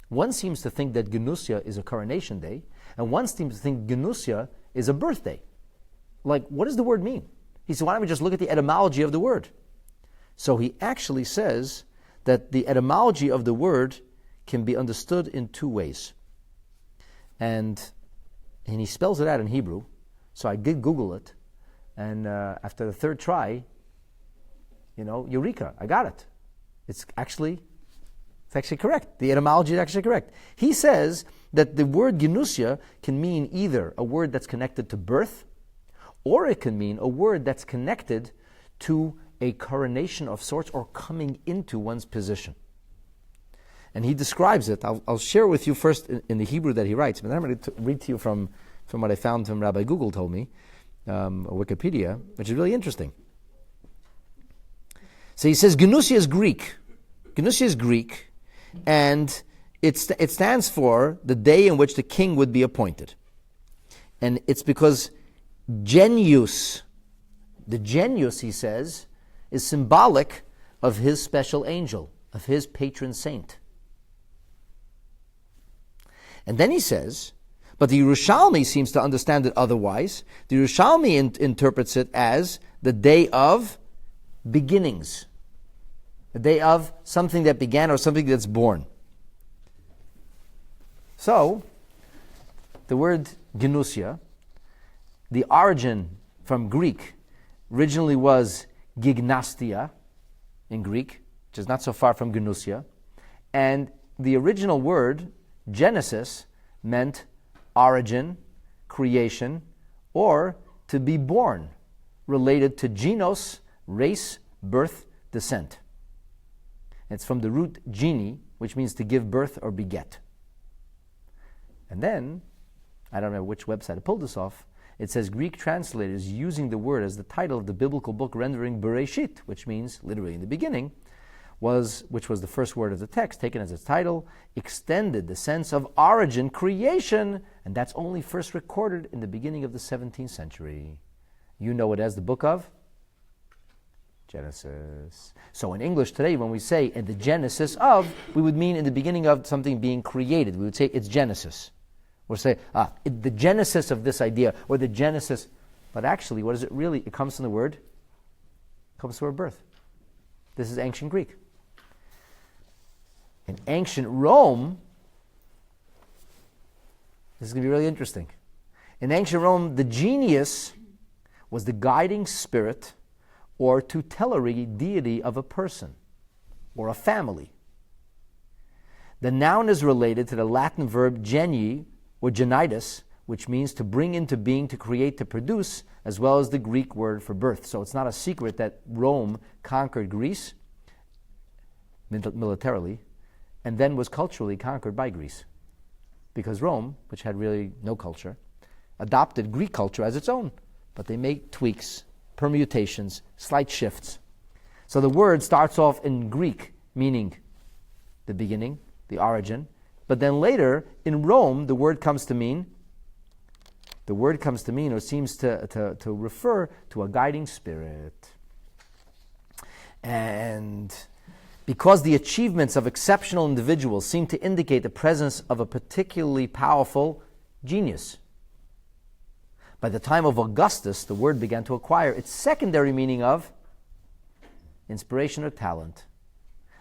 One seems to think that Genusia is a coronation day, and one seems to think Genusia is a birthday. What does the word mean? He said, why don't we just look at the etymology of the word? So he actually says that the etymology of the word can be understood in two ways. And he spells it out in Hebrew. So I did Google it. And after the third try, eureka, I got it. It's actually correct. The etymology is actually correct. He says that the word Genusia can mean either a word that's connected to birth, or it can mean a word that's connected to a coronation of sorts or coming into one's position. And he describes it. I'll share with you first in the Hebrew that he writes, but then I'm going to read to you from what I found from Rabbi Google told me, Wikipedia, which is really interesting. So he says Genusia is Greek. Genusia is Greek, and it stands for the day in which the king would be appointed. And it's because genius. The genius, he says, is symbolic of his special angel, of his patron saint. And then he says, but the Yerushalmi seems to understand it otherwise. The Yerushalmi interprets it as the day of beginnings, the day of something that began or something that's born. So, the word genusia, the origin from Greek, originally was gignastia in Greek, which is not so far from genusia. And the original word, Genesis, meant origin, creation, or to be born, related to genos, race, birth, descent. It's from the root geni, which means to give birth or beget. And then, I don't know which website I pulled this off, it says Greek translators using the word as the title of the biblical book rendering Bereshit, which means literally in the beginning, which was the first word of the text, taken as its title, extended the sense of origin, creation, and that's only first recorded in the beginning of the 17th century. You know it as the book of Genesis. So in English today, when we say in the genesis of, we would mean in the beginning of something being created. We would say it's Genesis. We'll say, the genesis of this idea, or the genesis. But actually, what is it really? It comes from the word, it comes from birth. This is ancient Greek. In ancient Rome, this is going to be really interesting. In ancient Rome, the genius was the guiding spirit or tutelary deity of a person or a family. The noun is related to the Latin verb geni or genitus, which means to bring into being, to create, to produce, as well as the Greek word for birth. So it's not a secret that Rome conquered Greece militarily, and then was culturally conquered by Greece. Because Rome, which had really no culture, adopted Greek culture as its own. But they made tweaks, permutations, slight shifts. So the word starts off in Greek, meaning the beginning, the origin. But then later, in Rome, the word comes to mean, or seems to refer to a guiding spirit. And because the achievements of exceptional individuals seem to indicate the presence of a particularly powerful genius. By the time of Augustus, the word began to acquire its secondary meaning of inspiration or talent.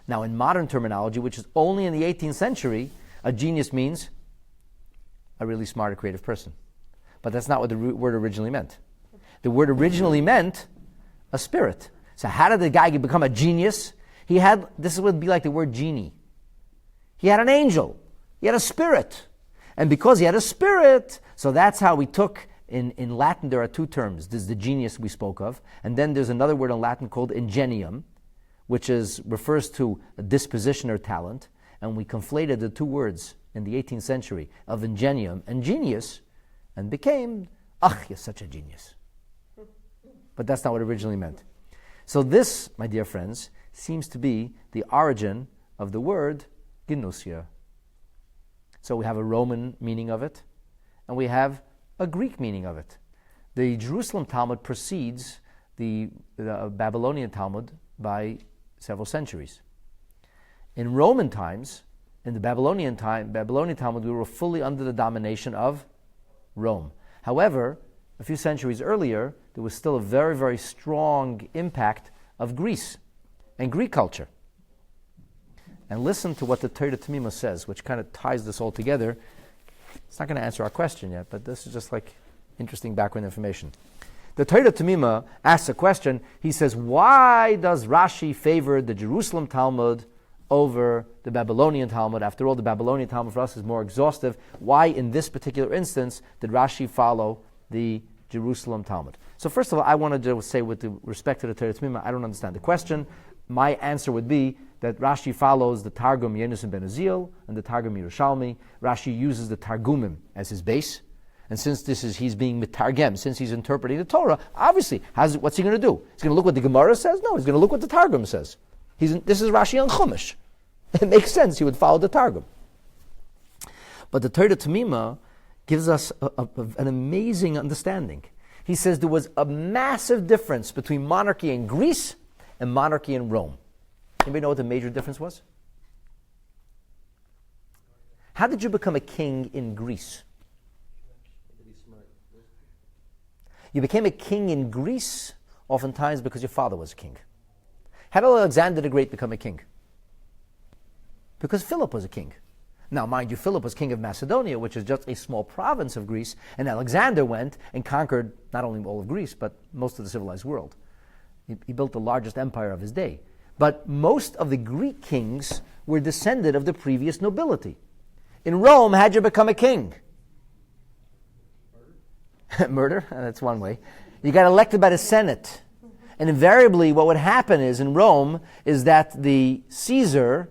Now, in modern terminology, which is only in the 18th century, a genius means a really smart or creative person. But that's not what the word originally meant. The word originally meant a spirit. So how did the guy become a genius? This would be like the word genie. He had an angel. He had a spirit. And because he had a spirit, so that's how we took, in Latin there are two terms. There's the genius we spoke of, and then there's another word in Latin called ingenium, which refers to a disposition or talent, and we conflated the two words in the 18th century of ingenium and genius, and became, you're such a genius. But that's not what it originally meant. So this, my dear friends, seems to be the origin of the word genusia. So we have a Roman meaning of it, and we have a Greek meaning of it. The Jerusalem Talmud precedes the Babylonian Talmud by several centuries. In Roman times, in the Babylonian Talmud, we were fully under the domination of Rome. However, a few centuries earlier, there was still a very, very strong impact of Greece and Greek culture. And listen to what the Torah-true says, which kind of ties this all together. It's not going to answer our question yet, but this is just like interesting background information. The Torah-true asks a question. He says, why does Rashi favor the Jerusalem Talmud over the Babylonian Talmud? After all, the Babylonian Talmud for us is more exhaustive. Why, in this particular instance, did Rashi follow the Jerusalem Talmud? So first of all, I wanted to say with respect to the Torah-true, I don't understand the question. My answer would be that Rashi follows the Targum Yenus and Ben Uziel and the Targum Yerushalmi. Rashi uses the Targumim as his base. And since he's being mitargem, since he's interpreting the Torah, obviously, what's he going to do? He's going to look what the Gemara says? No, he's going to look what the Targum says. This is Rashi on Chumash. It makes sense he would follow the Targum. But the Torah-true gives us an amazing understanding. He says there was a massive difference between monarchy in Greece and monarchy in Rome. Anybody know what the major difference was? How did you become a king in Greece? You became a king in Greece oftentimes because your father was a king. How did Alexander the Great become a king? Because Philip was a king. Now, mind you, Philip was king of Macedonia, which is just a small province of Greece, and Alexander went and conquered not only all of Greece, but most of the civilized world. He built the largest empire of his day. But most of the Greek kings were descended of the previous nobility. In Rome, how'd you become a king? Murder? That's one way. You got elected by the Senate. And invariably, what would happen is, in Rome, is that the Caesar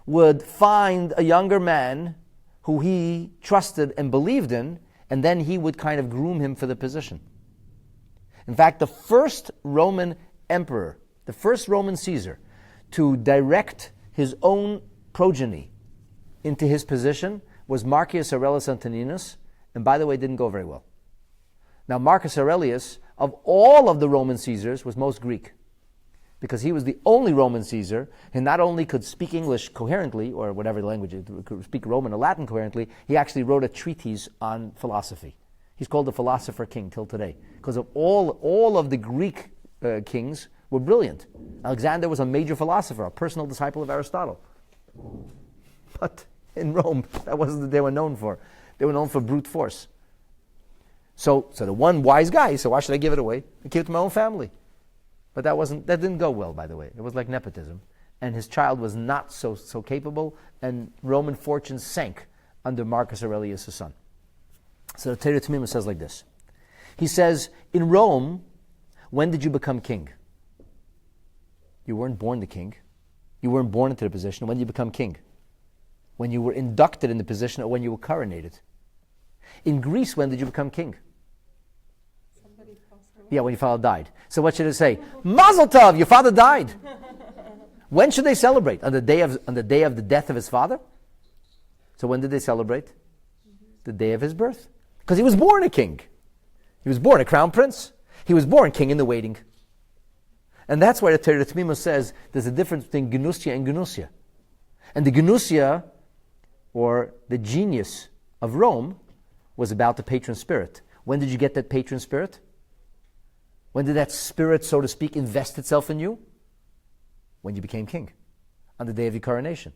would find a younger man who he trusted and believed in, and then he would kind of groom him for the position. In fact, the first Roman emperor, the first Roman Caesar, to direct his own progeny into his position was Marcus Aurelius Antoninus, and by the way, it didn't go very well. Now, Marcus Aurelius, of all of the Roman Caesars, was most Greek, because he was the only Roman Caesar who not only could speak English coherently, or whatever language, could speak Roman or Latin coherently, he actually wrote a treatise on philosophy. He's called the philosopher king till today, because of all of the Greek kings were brilliant. Alexander was a major philosopher, a personal disciple of Aristotle. But in Rome, that wasn't what they were known for. They were known for brute force. So the one wise guy said, why should I give it away? I give it to my own family. But that didn't go well, by the way. It was like nepotism. And his child was not so capable, and Roman fortunes sank under Marcus Aurelius' son. So the Torah-true says like this. He says, in Rome, when did you become king? You weren't born the king. You weren't born into the position. When did you become king? When you were inducted in the position or when you were coronated. In Greece, when did you become king? Yeah, when your father died. So what should it say? Mazel tov, your father died. When should they celebrate? On the day of the death of his father? So when did they celebrate? The day of his birth. Because he was born a king. He was born a crown prince. He was born king in the waiting. And that's why the Torah-true says there's a difference between genusia and genusia. And the genusia, or the genius of Rome, was about the patron spirit. When did you get that patron spirit? When did that spirit, so to speak, invest itself in you? When you became king, on the day of your coronation.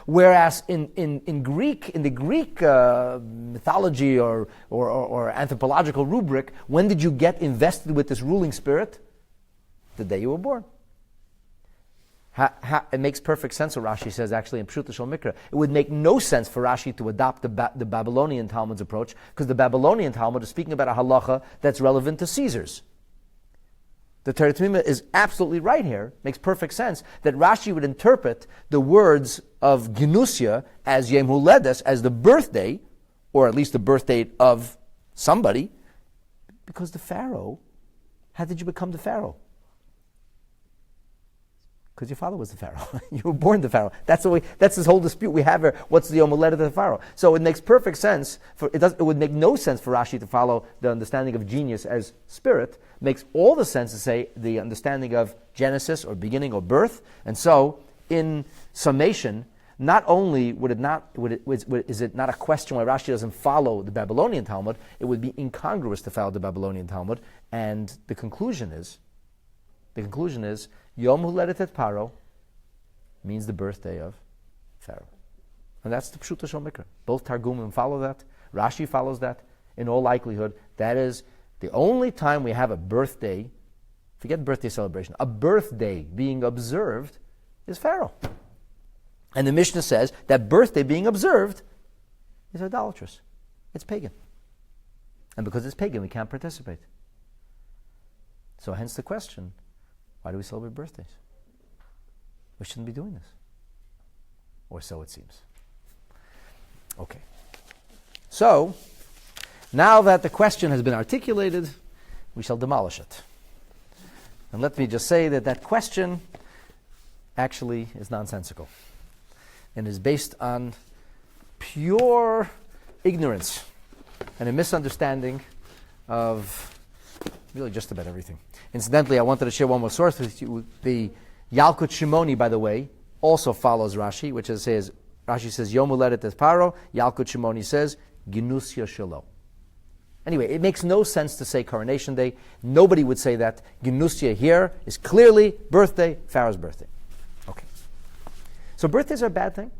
Whereas in the Greek mythology or anthropological rubric, when did you get invested with this ruling spirit? The day you were born. It makes perfect sense what Rashi says actually in Pshuta Shel Mikra. It would make no sense for Rashi to adopt the Babylonian Talmud's approach, because the Babylonian Talmud is speaking about a halacha that's relevant to Caesars. The Torah-true is absolutely right here. Makes perfect sense that Rashi would interpret the words of Genusia as Yom Huledes, as the birthday, or at least the birth date of somebody, because the Pharaoh, how did you become the Pharaoh? Because your father was the Pharaoh. You were born the Pharaoh. That's this whole dispute we have here. What's the Yom Huledet of the Pharaoh? So it makes perfect sense. It would make no sense for Rashi to follow the understanding of genius as spirit. Makes all the sense to say the understanding of Genesis or beginning or birth. And so, in summation, not only is it not a question why Rashi doesn't follow the Babylonian Talmud, it would be incongruous to follow the Babylonian Talmud. And the conclusion is, Yom Huledet et Paro means the birthday of Pharaoh. And that's the Pshuta Shel Mikra. Both Targumim follow that. Rashi follows that. In all likelihood, that is the only time we have a birthday, forget birthday celebration, a birthday being observed is Pharaoh. And the Mishnah says that birthday being observed is idolatrous. It's pagan. And because it's pagan, we can't participate. So hence the question, why do we celebrate birthdays? We shouldn't be doing this. Or so it seems. Okay. So, now that the question has been articulated, we shall demolish it. And let me just say that question actually is nonsensical and is based on pure ignorance and a misunderstanding of Really just about everything. Incidentally, I wanted to share one more source with you. The Yalkut Shimoni, by the way, also follows Rashi, which says, Rashi says, Yom Uledet es Paro. Yalkut Shimoni says, Ginusya Shelo. Anyway, it makes no sense to say Coronation Day. Nobody would say that. Ginusya here is clearly birthday, Pharaoh's birthday. Okay. So birthdays are a bad thing?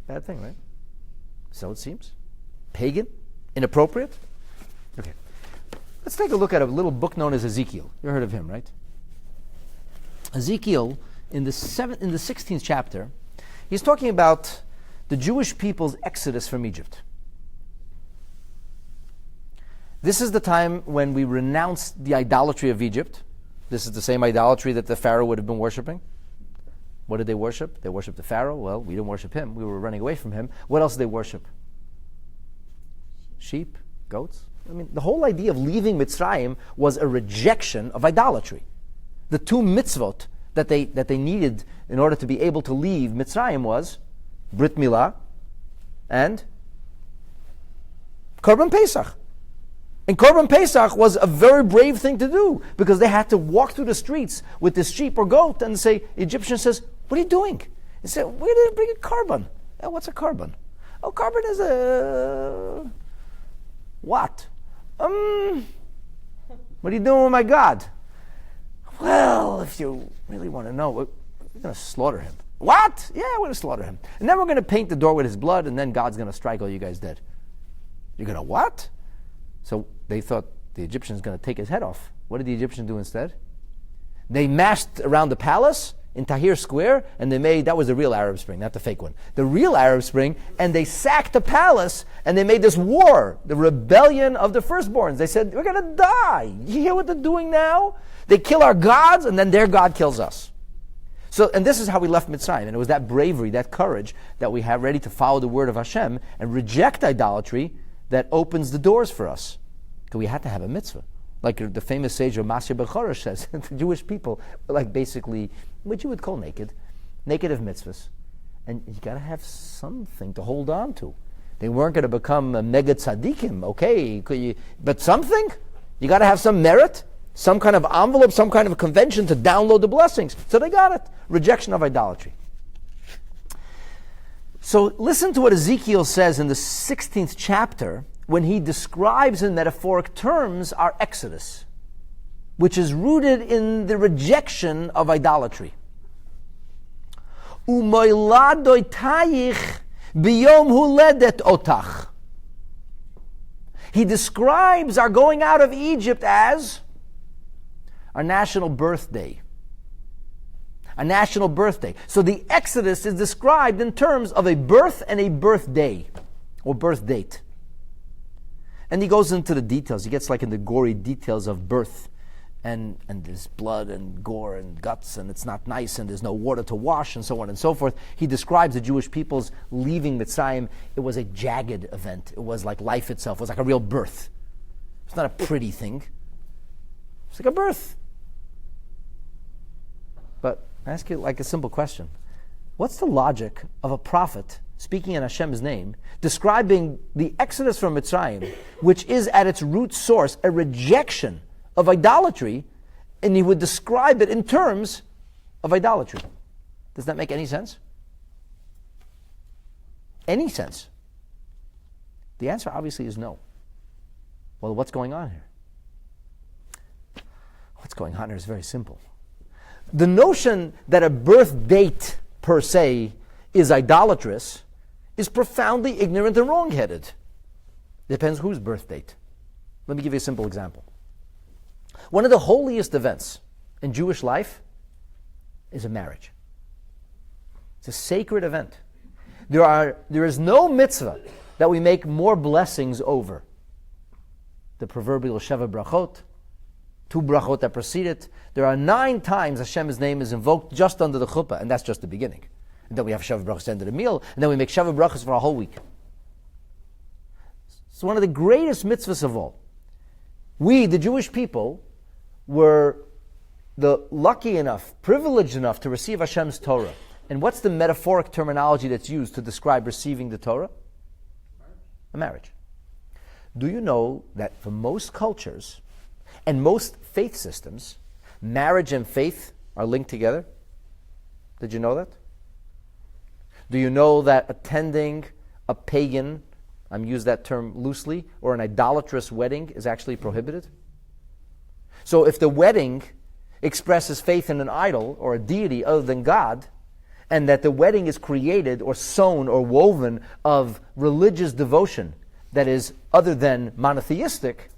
Bad thing, right? So it seems. Pagan? Inappropriate? Okay. Let's take a look at a little book known as Ezekiel. You heard of him, right? Ezekiel, in the 16th chapter, he's talking about the Jewish people's exodus from Egypt. This is the time when we renounced the idolatry of Egypt. This is the same idolatry that the Pharaoh would have been worshiping. What did they worship? They worshiped the Pharaoh. Well, we didn't worship him. We were running away from him. What else did they worship? Sheep, goats. I mean, the whole idea of leaving Mitzrayim was a rejection of idolatry. The two mitzvot that they needed in order to be able to leave Mitzrayim was Brit Milah and Korban Pesach. And Korban Pesach was a very brave thing to do because they had to walk through the streets with this sheep or goat and say, the Egyptian says, what are you doing? He said, where did they bring a carbon? Oh, what's a carbon? Oh, carbon is a... What? What are you doing with my God? Well, if you really want to know, we're going to slaughter him. What? Yeah, we're going to slaughter him. And then we're going to paint the door with his blood and then God's going to strike all you guys dead. You're going to what? So they thought the Egyptian's going to take his head off. What did the Egyptians do instead? They massed around the palace in Tahrir Square, and that was the real Arab Spring, not the fake one. The real Arab Spring, and they sacked the palace, and they made this war, the rebellion of the firstborns. They said, we're going to die. You hear what they're doing now? They kill our gods, and then their God kills us. So, and this is how we left Mitzrayim, and it was that bravery, that courage that we have ready to follow the word of Hashem and reject idolatry that opens the doors for us. Because we had to have a mitzvah. Like the famous sage of Masya Bechorah says, the Jewish people were like basically what you would call naked of mitzvahs. And you got to have something to hold on to. They weren't going to become a mega tzaddikim, okay, but something? You got to have some merit, some kind of envelope, some kind of convention to download the blessings. So they got it. Rejection of idolatry. So listen to what Ezekiel says in the 16th chapter when he describes in metaphoric terms our exodus, which is rooted in the rejection of idolatry. Umoiladoitayich biyom huledet otach. He describes our going out of Egypt as our national birthday. A national birthday. So the Exodus is described in terms of a birth and a birthday, or birth date. And he goes into the details. He gets like in the gory details of birth. And there's blood and gore and guts, and it's not nice, and there's no water to wash, and so on and so forth. He describes the Jewish people's leaving Mitzrayim. It was a jagged event. It was like life itself. It was like a real birth. It's not a pretty thing. It's like a birth. But I ask you like a simple question. What's the logic of a prophet speaking in Hashem's name, describing the exodus from Mitzrayim, which is at its root source a rejection of idolatry, and he would describe it in terms of idolatry? Does that make any sense? Any sense? The answer obviously is no. Well, what's going on here? What's going on here is very simple. The notion that a birth date per se is idolatrous is profoundly ignorant and wrong-headed. Depends whose birth date. Let me give you a simple example. One of the holiest events in Jewish life is a marriage. It's a sacred event. There is no mitzvah that we make more blessings over. The proverbial Sheva Brachot, 2 brachot that precede it. There are 9 times Hashem's name is invoked just under the chuppah, and that's just the beginning. And then we have Sheva Brachos at the end of the meal, and then we make Sheva Brachos for a whole week. It's one of the greatest mitzvahs of all. We, the Jewish people, were privileged enough to receive Hashem's Torah. And what's the metaphoric terminology that's used to describe receiving the Torah? A marriage. Do you know that for most cultures, And most faith systems, marriage and faith are linked together. Did you know that? Do you know that attending a pagan, I'm using that term loosely, or an idolatrous wedding is actually prohibited? So if the wedding expresses faith in an idol or a deity other than God, and that the wedding is created or sewn or woven of religious devotion that is other than monotheistic,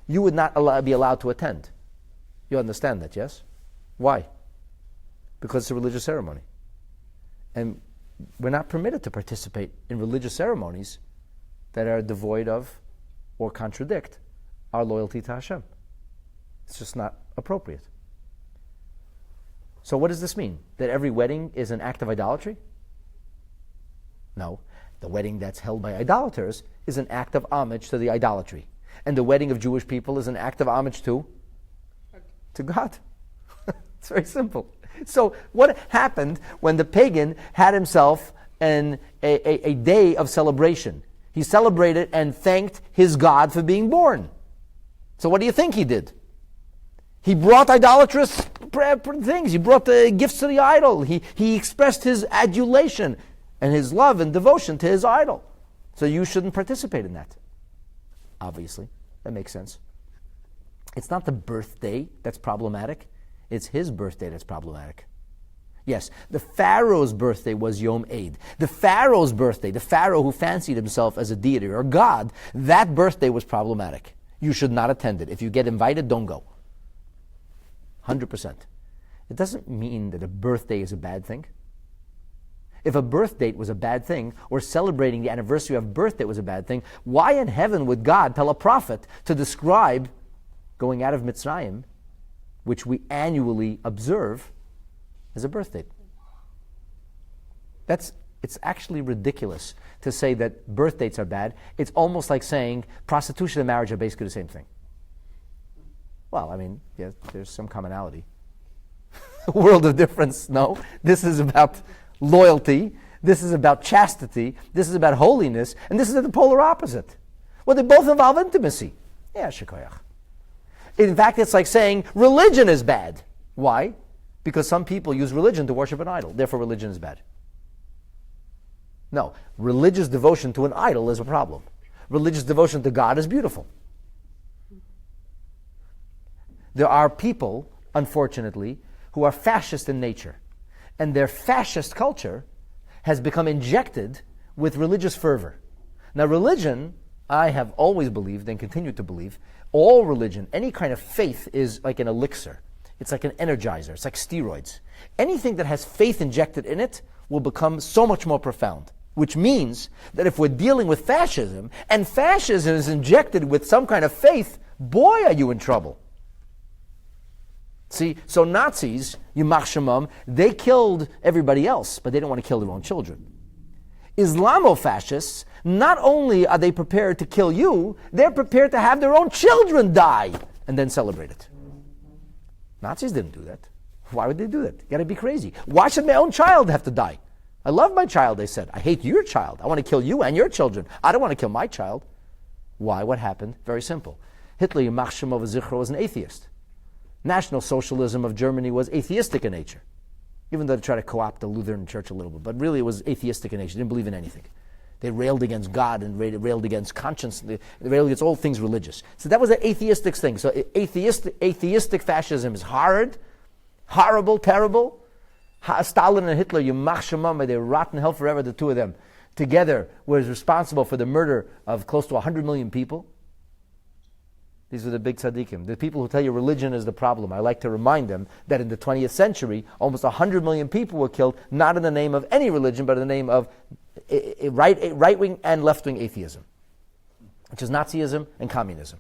you would not be allowed to attend. You understand that, yes? Why? Because it's a religious ceremony. And we're not permitted to participate in religious ceremonies that are devoid of or contradict our loyalty to Hashem. It's just not appropriate. So what does this mean? That every wedding is an act of idolatry? No. The wedding that's held by idolaters is an act of homage to the idolatry. And the wedding of Jewish people is an act of homage to God. It's very simple. So what happened when the pagan had himself a day of celebration? He celebrated and thanked his God for being born. So what do you think he did? He brought idolatrous things. He brought the gifts to the idol. He expressed his adulation and his love and devotion to his idol. So you shouldn't participate in that. Obviously, that makes sense. It's not the birthday that's problematic. It's his birthday that's problematic. Yes, the Pharaoh's birthday was Yom Eid. The Pharaoh's birthday, the Pharaoh who fancied himself as a deity or God, that birthday was problematic. You should not attend it. If you get invited, don't go. 100%. It doesn't mean that a birthday is a bad thing. If a birth date was a bad thing, or celebrating the anniversary of birthday was a bad thing, why in heaven would God tell a prophet to describe going out of Mitzrayim, which we annually observe, as a birth date? It's actually ridiculous to say that birth dates are bad. It's almost like saying prostitution and marriage are basically the same thing. Well, I mean, yeah, there's some commonality. A world of difference, no. This is about loyalty. This is about chastity. This is about holiness. And this is the polar opposite. Well, they both involve intimacy. Yeah, shekoyach. In fact, it's like saying religion is bad. Why? Because some people use religion to worship an idol. Therefore, religion is bad. No, religious devotion to an idol is a problem. Religious devotion to God is beautiful. There are people, unfortunately, who are fascist in nature. And their fascist culture has become injected with religious fervor. Now, religion, I have always believed and continue to believe, all religion, any kind of faith is like an elixir. It's like an energizer. It's like steroids. Anything that has faith injected in it will become so much more profound. Which means that if we're dealing with fascism, and fascism is injected with some kind of faith, boy, are you in trouble. See, so Nazis, Yimach Shemam, they killed everybody else, but they didn't want to kill their own children. Islamofascists, not only are they prepared to kill you, they're prepared to have their own children die and then celebrate it. Nazis didn't do that. Why would they do that? You gotta be crazy. Why should my own child have to die? I love my child, they said. I hate your child. I want to kill you and your children. I don't want to kill my child. Why? What happened? Very simple. Hitler, Yimach Shemo V'Zichro, was an atheist. National Socialism of Germany was atheistic in nature, even though they tried to co-opt the Lutheran Church a little bit. But really it was atheistic in nature. They didn't believe in anything. They railed against God and railed against conscience. They railed against all things religious. So that was an atheistic thing. So atheistic fascism is hard, horrible, terrible. Stalin and Hitler, Yimach Shemam, they rot in hell forever, the two of them, together was responsible for the murder of close to 100 million people. These are the big tzaddikim. The people who tell you religion is the problem. I like to remind them that in the 20th century, almost 100 million people were killed, not in the name of any religion, but in the name of right-wing and left-wing atheism, which is Nazism and communism.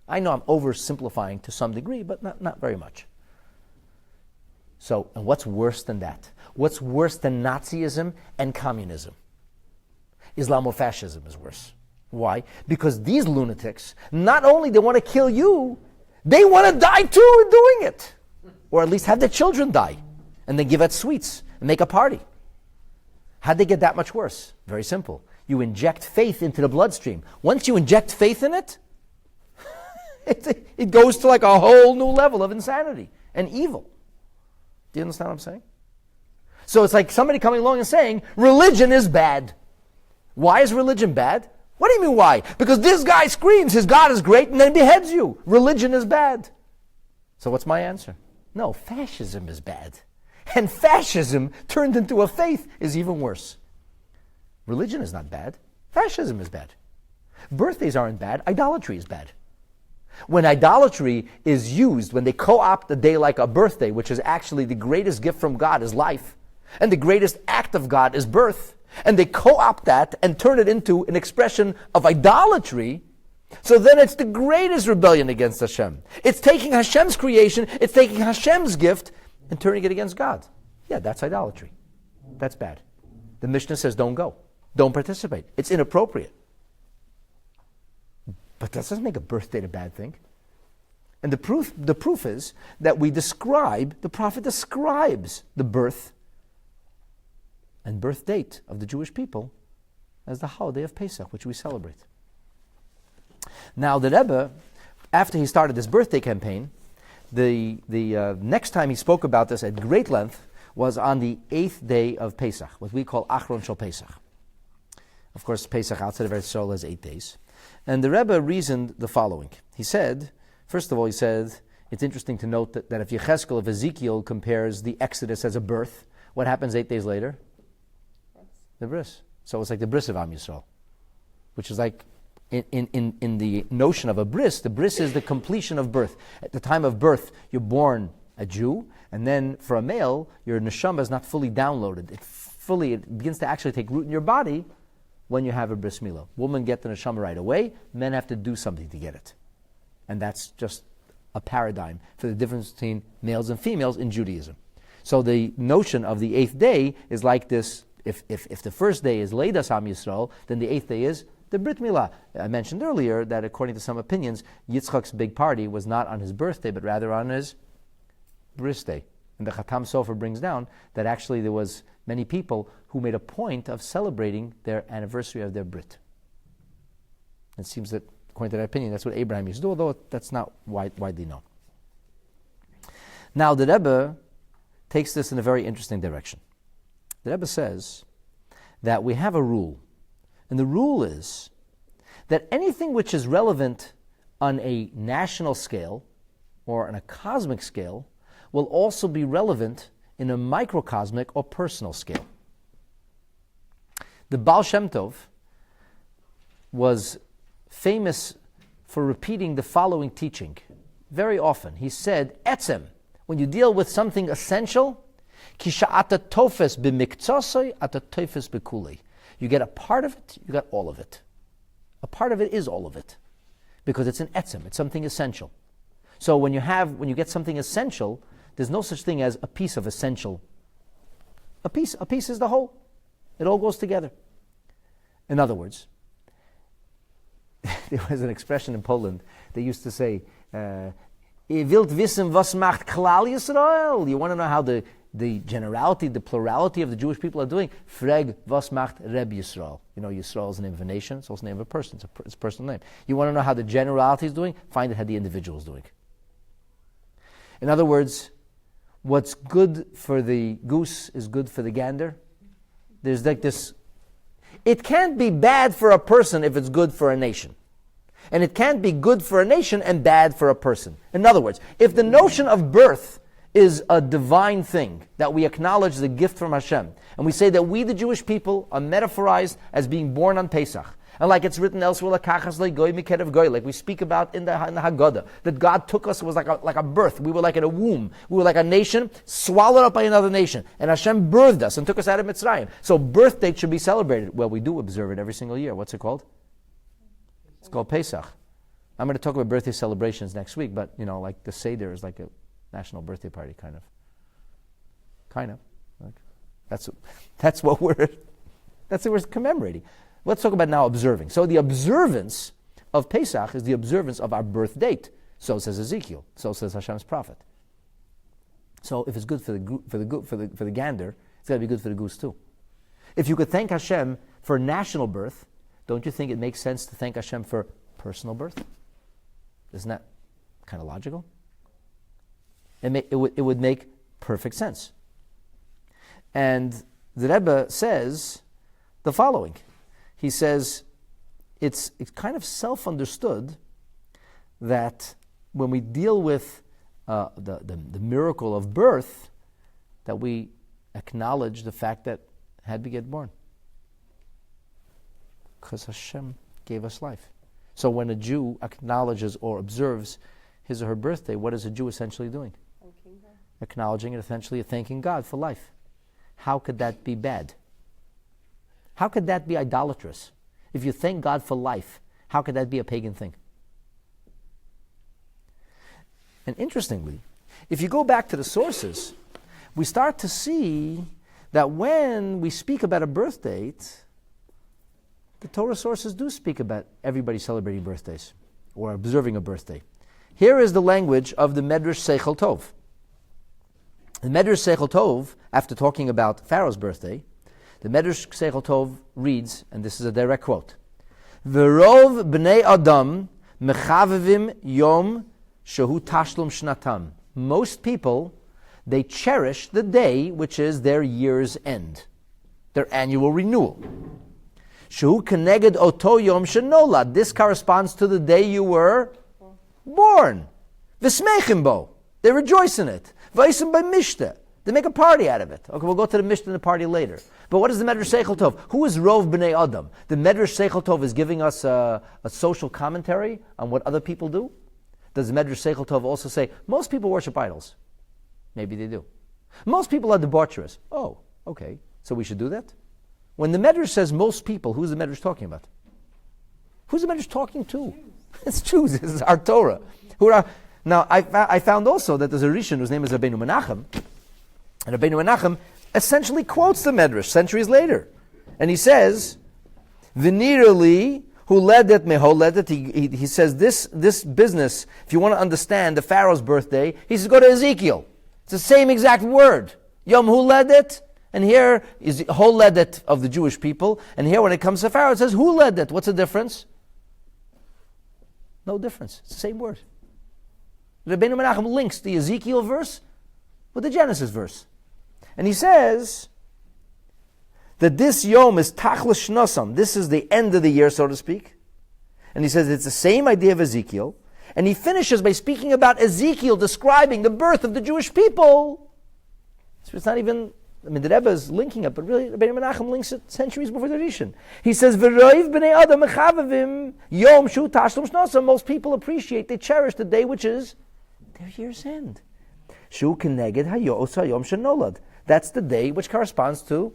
I know I'm oversimplifying to some degree, but not very much. So, and what's worse than that? What's worse than Nazism and communism? Islamofascism is worse. Why? Because these lunatics, not only they want to kill you, they want to die too in doing it. Or at least have their children die. And then give out sweets and make a party. How'd they get that much worse? Very simple. You inject faith into the bloodstream. Once you inject faith in it, It goes to like a whole new level of insanity and evil. Do you understand what I'm saying? So it's like somebody coming along and saying, religion is bad. Why is religion bad? What do you mean why? Because this guy screams his God is great and then beheads you. Religion is bad. So what's my answer? No, fascism is bad. And fascism turned into a faith is even worse. Religion is not bad. Fascism is bad. Birthdays aren't bad. Idolatry is bad. When idolatry is used, when they co-opt a day like a birthday, which is actually the greatest gift from God is life, and the greatest act of God is birth, and they co-opt that and turn it into an expression of idolatry, so then it's the greatest rebellion against Hashem. It's taking Hashem's creation, it's taking Hashem's gift, and turning it against God. Yeah, that's idolatry. That's bad. The Mishnah says don't go. Don't participate. It's inappropriate. But that doesn't make a birthday a bad thing. And the proof is that the prophet describes the birth and birth date of the Jewish people as the holiday of Pesach, which we celebrate. Now the Rebbe, after he started this birthday campaign, the next time he spoke about this at great length was on the 8th day of Pesach, what we call Achron Shel Pesach. Of course, Pesach outside of Eretz Yisrael has 8 days. And the Rebbe reasoned the following. He said, first of all, it's interesting to note that if Yechezkel, if Ezekiel compares the Exodus as a birth, what happens 8 days later? The bris. So it's like the bris of Am Yisrael, which is like, in the notion of a bris, the bris is the completion of birth. At the time of birth, you're born a Jew, and then for a male, your neshama is not fully downloaded. It begins to actually take root in your body when you have a bris milah. Women get the neshama right away, men have to do something to get it. And that's just a paradigm for the difference between males and females in Judaism. So the notion of the 8th day is like this. If the first day is Leidas Am Yisrael, then the 8th day is the Brit Milah. I mentioned earlier that according to some opinions, Yitzchak's big party was not on his birthday, but rather on his bris day. And the Chatam Sofer brings down that actually there was many people who made a point of celebrating their anniversary of their Brit. It seems that, according to that opinion, that's what Abraham used to do, although that's not widely known. Now, the Rebbe takes this in a very interesting direction. The Rebbe says that we have a rule, and the rule is that anything which is relevant on a national scale or on a cosmic scale will also be relevant in a microcosmic or personal scale. The Baal Shem Tov was famous for repeating the following teaching very often. He said, Etzem, when you deal with something essential, Kisha'ata tofes b'miktsosoi, ata tofes b'kulei. You get a part of it, you got all of it. A part of it is all of it. Because it's an etzem, it's something essential. So when you get something essential, there's no such thing as a piece of essential. A piece is the whole. It all goes together. In other words, there was an expression in Poland. They used to say, "Ihr wilt wissen, was macht Klal Yisrael?" You want to know how the generality, the plurality of the Jewish people are doing? Frag, was macht Reb Yisrael? You know, Yisrael is the name of a nation. It's also the name of a person. It's a personal name. You want to know how the generality is doing? Find out how the individual is doing. In other words, what's good for the goose is good for the gander. There's like this. It can't be bad for a person if it's good for a nation. And it can't be good for a nation and bad for a person. In other words, if the notion of birth is a divine thing, that we acknowledge the gift from Hashem, and we say that we, the Jewish people, are metaphorized as being born on Pesach, and like it's written elsewhere, like we speak about in the Haggadah, that God took us, it was like a birth. We were like in a womb. We were like a nation swallowed up by another nation. And Hashem birthed us and took us out of Mitzrayim. So birth date should be celebrated. Well, we do observe it every single year. What's it called? It's called Pesach. I'm going to talk about birthday celebrations next week, but like the Seder is like a national birthday party, kind of. Like, that's what we're commemorating. Let's talk about now observing. So the observance of Pesach is the observance of our birth date. So says Ezekiel. So says Hashem's prophet. So if it's good for the gander, it's got to be good for the goose too. If you could thank Hashem for national birth, don't you think it makes sense to thank Hashem for personal birth? Isn't Kind of logical. It would make perfect sense. And the Rebbe says the following. He says, it's kind of self-understood that when we deal with the miracle of birth, that we acknowledge the fact that had we get born. Because Hashem gave us life. So when a Jew acknowledges or observes his or her birthday, what is a Jew essentially doing? Acknowledging and essentially thanking God for life. How could that be bad? How could that be idolatrous? If you thank God for life, how could that be a pagan thing? And interestingly, if you go back to the sources, we start to see that when we speak about a birth date, the Torah sources do speak about everybody celebrating birthdays or observing a birthday. Here is the language of the Medrash Seichel Tov. The Medrash Seichel Tov, after talking about Pharaoh's birthday, the Medrash Seichel Tov reads, and this is a direct quote, V'rov b'nei Adam mechavivim yom shehu tashlum shnatam. Most people, they cherish the day which is their year's end, their annual renewal. Shehu keneged oto yom shenolad. This corresponds to the day you were born. V'smeichim bo. They rejoice in it. V'aisim by mishta. They make a party out of it. Okay, we'll go to the Mishnah and the party later. But what is the Medrash Seichel Tov? Who is Rov B'nai Adam? The Medrash Seichel Tov is giving us a social commentary on what other people do. Does the Medrash Seichel Tov also say, most people worship idols? Maybe they do. Most people are debaucherous. Oh, okay. So we should do that? When the Medrash says most people, who's the Medrash talking about? Who's the Medrash talking to? It's Jews. This is our Torah. Now, I found also that there's a Rishon whose name is Rabbeinu Menachem. And Rabbeinu Menachem essentially quotes the Medrash centuries later. And he says, V'nirali who led it, meho led it. He says this business, if you want to understand the Pharaoh's birthday, he says go to Ezekiel. It's the same exact word. Yom who led it. And here is whole ledet of the Jewish people. And here when it comes to Pharaoh, it says who led it. What's the difference? No difference. It's the same word. Rabbeinu Menachem links the Ezekiel verse with the Genesis verse. And he says that this Yom is Tachlis Shnosam. This is the end of the year, so to speak. And he says it's the same idea of Ezekiel. And he finishes by speaking about Ezekiel describing the birth of the Jewish people. So it's not even, the Rebbe is linking it, but really Rabbeinu Menachem links it centuries before the Rishon. He says, V'roiv b'nei Adam mechavavim Yom shu tashlum shnosam. Most people appreciate, they cherish the day which is their year's end. Shu keneged hayos hayom shenolad. That's the day which corresponds to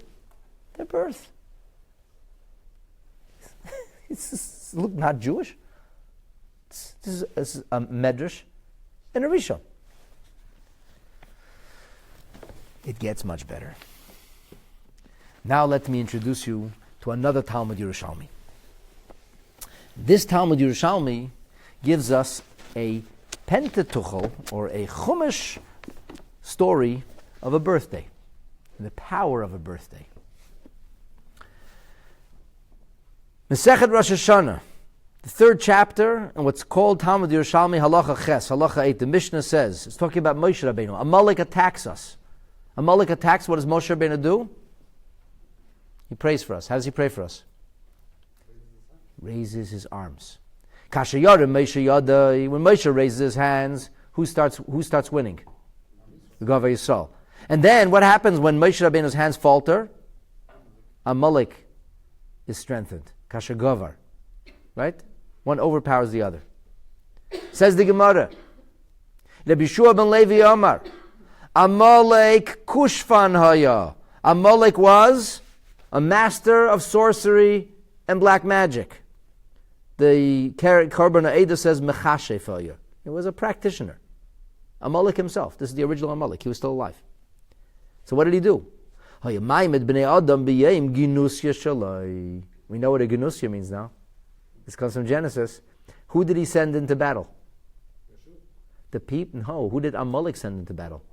their birth. It's look not Jewish. This is a Medrash and a Rishon. It gets much better. Now let me introduce you to another Talmud Yerushalmi. This Talmud Yerushalmi gives us a Pentateuchal, or a Chumash story of a birthday, the power of a birthday. Masechet Rosh Hashanah, the third chapter, and what's called Talmud Yerushalmi Halacha Ches, Halacha 8. The Mishnah says, it's talking about Moshe Rabbeinu. Amalek attacks us. Amalek attacks, what does Moshe Rabbeinu do? He prays for us. How does he pray for us? Raises his arms. Kasha Yarim Moshe Yadai. When Moshe raises his hands, who starts winning? The Gavah Yisrael. And then what happens when Moshe Rabbeinu's hands falter? Amalek is strengthened. Kasha Gavar. Right? One overpowers the other. Says the Gemara. Rabbi Yeshua ben Levi Amar. Amalek Kushfan Haya. Amalek was a master of sorcery and black magic. The Korban Ha'eda says Mechashe Haya. He was a practitioner. Amalek himself. This is the original Amalek. He was still alive. So what did he do? We know what a Ginusya means now. This comes from Genesis. Who did he send into battle? The people. No, who did Amalek send into battle?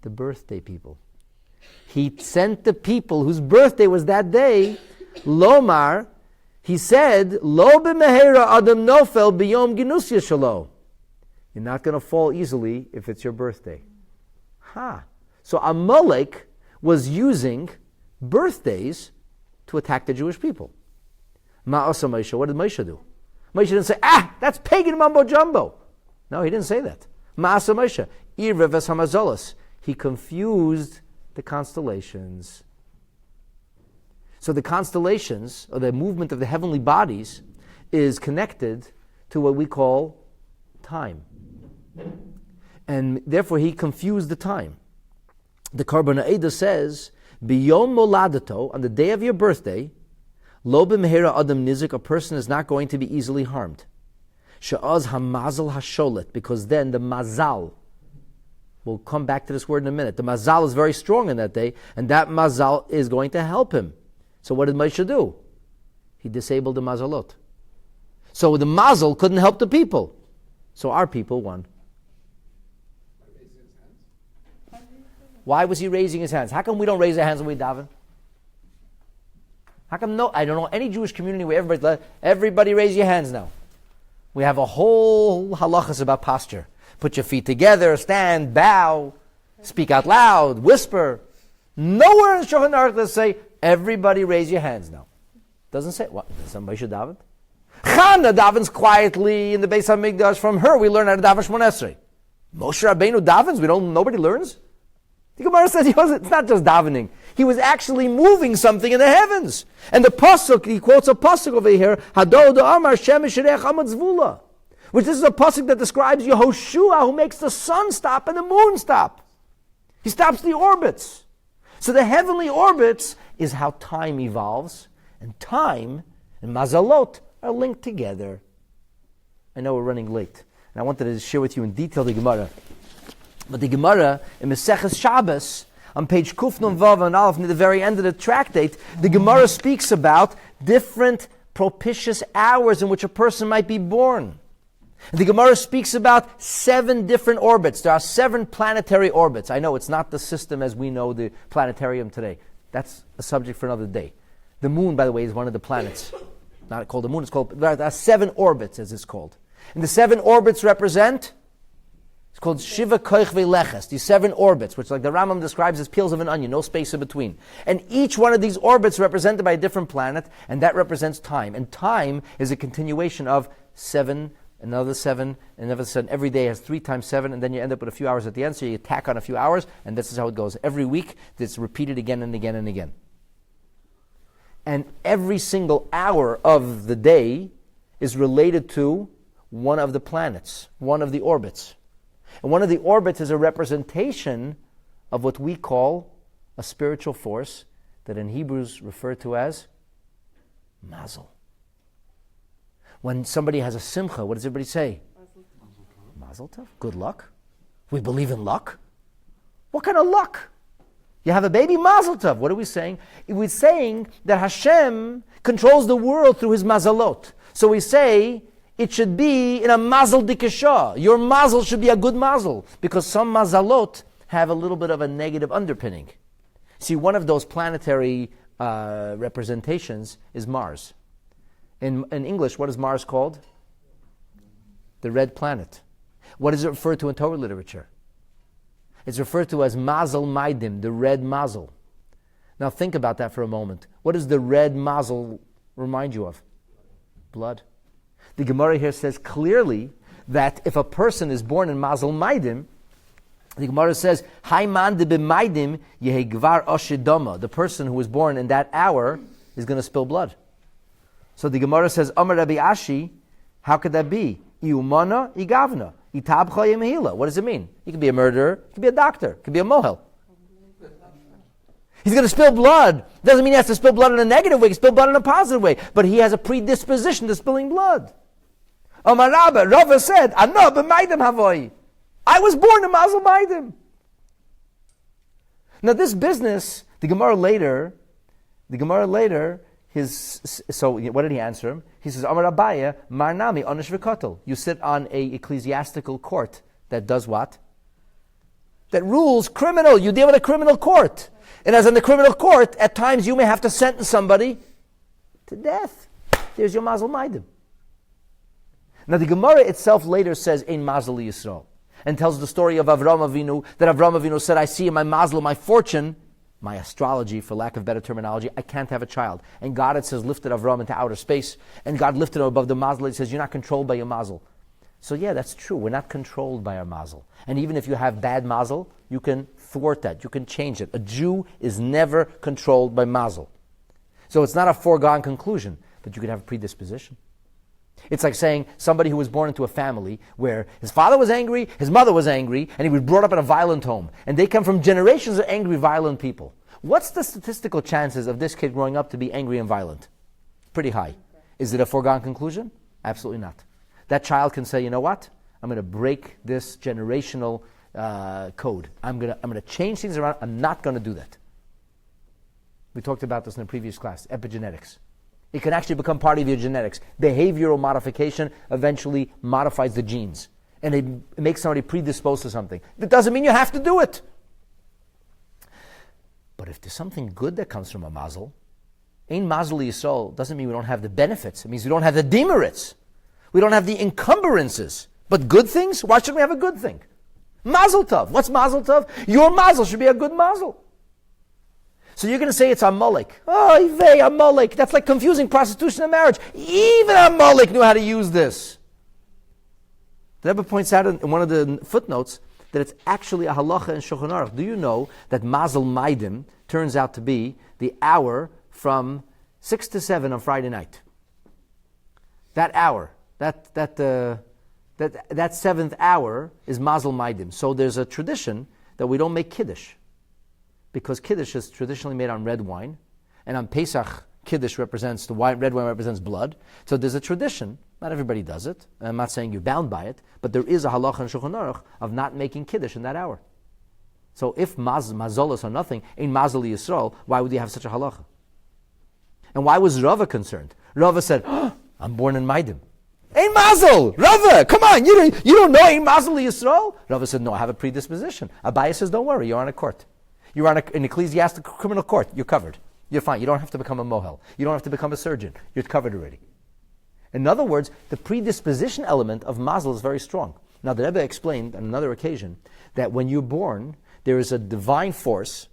The birthday people. He sent the people whose birthday was that day. Lomar, he said, Lo b'mehera adam nofel b'yom ginusya shalo. You're not going to fall easily if it's your birthday. So Amalek was using birthdays to attack the Jewish people. Ma'asa Moshe, what did Moshe do? Moshe didn't say, that's pagan mumbo jumbo. No, he didn't say that. Ma'asa Moshe, Irreves Hamazolos. He confused the constellations. So the constellations, or the movement of the heavenly bodies, is connected to what we call time. And therefore he confused the time. The Korban Eidah says, B'yom moladato, on the day of your birthday, lo b'mehera adam nizik, a person is not going to be easily harmed. She'az hamazal hasholet, because then the mazal, we'll come back to this word in a minute, the mazal is very strong in that day, and that mazal is going to help him. So what did Moshe do? He disabled the mazalot. So the mazal couldn't help the people. So our people won. Why was he raising his hands? How come we don't raise our hands when we daven? How come I don't know any Jewish community where everybody raise your hands now. We have a whole halachas about posture. Put your feet together, stand, bow, speak out loud, whisper. Nowhere in Shulchan Aruch does say, everybody raise your hands now. Doesn't say, what? Somebody should daven? Chana davens quietly in the Beis HaMikdash. From her we learn how to daven Shmoneh Esrei. Moshe Rabbeinu davens, nobody learns? The Gemara says it's not just davening. He was actually moving something in the heavens. And the pasuk, he quotes a pasuk over here, Hado Amar Shemesh Reich Amad Zvula, which this is a pasuk that describes Yehoshua, who makes the sun stop and the moon stop. He stops the orbits. So the heavenly orbits is how time evolves, and time and mazalot are linked together. I know we're running late, and I wanted to share with you in detail the Gemara. But the Gemara in Maseches Shabbos, on page Kuf Nun Vav and Aleph, near the very end of the tractate, the Gemara speaks about different propitious hours in which a person might be born. And the Gemara speaks about 7 different orbits. There are 7 planetary orbits. I know it's not the system as we know the planetarium today. That's a subject for another day. The moon, by the way, is one of the planets. Not called the moon, there are 7 orbits, as it's called. And the 7 orbits represent, it's called Shiva Koich Veleches, these 7 orbits, which like the Rambam describes as peels of an onion, no space in between. And each one of these orbits represented by a different planet, and that represents time. And time is a continuation of 7, another 7, another 7. Every day has 3 times 7, and then you end up with a few hours at the end, so you tack on a few hours, and this is how it goes. Every week, it's repeated again and again and again. And every single hour of the day is related to one of the planets, one of the orbits. And one of the orbits is a representation of what we call a spiritual force that in Hebrews refer to as mazel. When somebody has a simcha, what does everybody say? Mazel tov. Good luck. We believe in luck. What kind of luck? You have a baby, mazel tov. What are we saying? We're saying that Hashem controls the world through his mazalot. So we say it should be in a mazel dikashah. Your mazel should be a good mazel, because some mazalot have a little bit of a negative underpinning. See, one of those planetary representations is Mars. In English, what is Mars called? The red planet. What is it referred to in Torah literature? It's referred to as Mazel Maidim, the red mazel. Now think about that for a moment. What does the red mazel remind you of? Blood. The Gemara here says clearly that if a person is born in Mazel Maidim, the Gemara says, Haiman de b'maidim yehegvar oshidama. The person who was born in that hour is going to spill blood. So the Gemara says, Amar Rabbi Ashi, how could that be? Iumana igavna. Itabcha yemehila. What does it mean? He could be a murderer, he could be a doctor, he could be a mohel. He's going to spill blood. Doesn't mean he has to spill blood in a negative way, he can spill blood in a positive way. But he has a predisposition to spilling blood. Amar Rabba, Rava said, Ano b'maidim havoi. I was born in Mazel Maidim. Now this business, the Gemara later, so what did he answer him? He says, Amar Abaya, Marnami onish v'kotel. You sit on a ecclesiastical court that does what? That rules criminal. You deal with a criminal court. And as in the criminal court, at times you may have to sentence somebody to death. There's your Mazel Maidim. Now the Gemara itself later says, Ein Mazel Yisrael, and tells the story of Avram Avinu, that Avram Avinu said, I see in my mazel, my fortune, my astrology, for lack of better terminology, I can't have a child. And God, it says, lifted Avram into outer space, and God lifted him above the mazel. It says, you're not controlled by your mazel. So yeah, that's true. We're not controlled by our mazel. And even if you have bad mazel, you can thwart that. You can change it. A Jew is never controlled by mazel. So it's not a foregone conclusion, but you could have a predisposition. It's like saying somebody who was born into a family where his father was angry, his mother was angry, and he was brought up in a violent home. And they come from generations of angry, violent people. What's the statistical chances of this kid growing up to be angry and violent? Pretty high. Is it a foregone conclusion? Absolutely not. That child can say, you know what? I'm going to break this generational code. I'm going to change things around. I'm not going to do that. We talked about this in a previous class, epigenetics. It can actually become part of your genetics. Behavioral modification eventually modifies the genes. And it makes somebody predisposed to something. That doesn't mean you have to do it. But if there's something good that comes from a mazel, Ein Mazel Yisrael doesn't mean we don't have the benefits. It means we don't have the demerits. We don't have the encumbrances. But good things? Why shouldn't we have a good thing? Mazel tov. What's mazel tov? Your mazel should be a good mazel. So you're going to say it's Amalek. Oh, vey, Amalek. That's like confusing prostitution and marriage. Even Amalek knew how to use this. The Rebbe points out in one of the footnotes that it's actually a halacha in Shulchan Aruch. Do you know that Mazel Maidim turns out to be the hour from 6 to 7 on Friday night? That hour, that 7th hour is Mazel Maidim. So there's a tradition that we don't make Kiddush, because Kiddush is traditionally made on red wine, and on Pesach, Kiddush represents, red wine represents blood. So there's a tradition, not everybody does it, I'm not saying you're bound by it, but there is a halacha in Shulchan Aruch of not making Kiddush in that hour. So if mazolos are nothing, Ein Mazel Yisrael, why would you have such a halacha? And why was Rava concerned? Rava said, I'm born in Maidim. Ein Mazel! Rava, come on, you don't know Ein Mazel Yisrael? Rava said, no, I have a predisposition. Abaye says, don't worry, you're on a court. You're on an ecclesiastical criminal court. You're covered. You're fine. You don't have to become a mohel. You don't have to become a surgeon. You're covered already. In other words, the predisposition element of mazel is very strong. Now, the Rebbe explained on another occasion that when you're born, there is a divine force,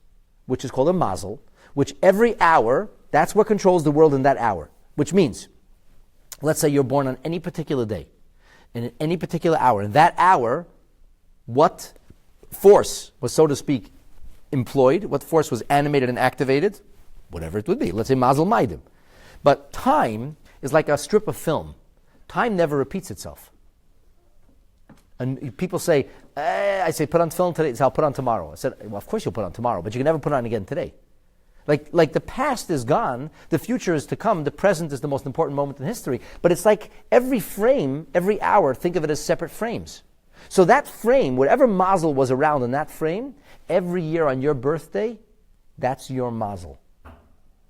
which is called a mazel, which every hour, that's what controls the world in that hour. Which means, let's say you're born on any particular day, and in any particular hour. In that hour, what force was, so to speak, employed, what force was animated and activated, whatever it would be. Let's say Mazel Maidim. But time is like a strip of film. Time never repeats itself. And people say, I say, put on film today, so I'll put on tomorrow. I said, well, of course you'll put on tomorrow, but you can never put on again today. Like the past is gone, the future is to come, the present is the most important moment in history. But it's like every frame, every hour, think of it as separate frames. So that frame, whatever mazel was around in that frame, every year on your birthday, that's your mazel.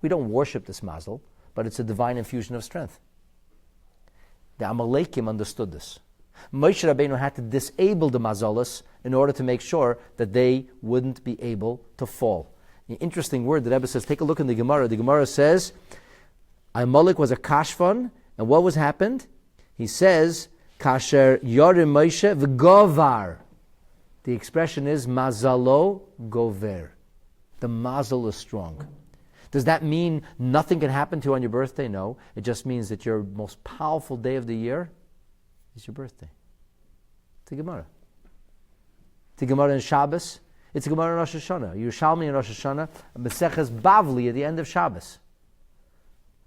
We don't worship this mazel, but it's a divine infusion of strength. The Amalekim understood this. Moshe Rabbeinu had to disable the mazalas in order to make sure that they wouldn't be able to fall. The interesting word, the Rebbe says, take a look in the Gemara. The Gemara says, Amalek was a kashvan, and what was happened? He says, Kasher Yorim Moshe v'govar. The expression is mazalo gover. The mazel is strong. Does that mean nothing can happen to you on your birthday? No. It just means that your most powerful day of the year is your birthday. It's a Gemara. It's a Gemara in Shabbos. It's a Gemara in Rosh Hashanah. Yerushalmi in Rosh Hashanah. Meseches Bavli at the end of Shabbos.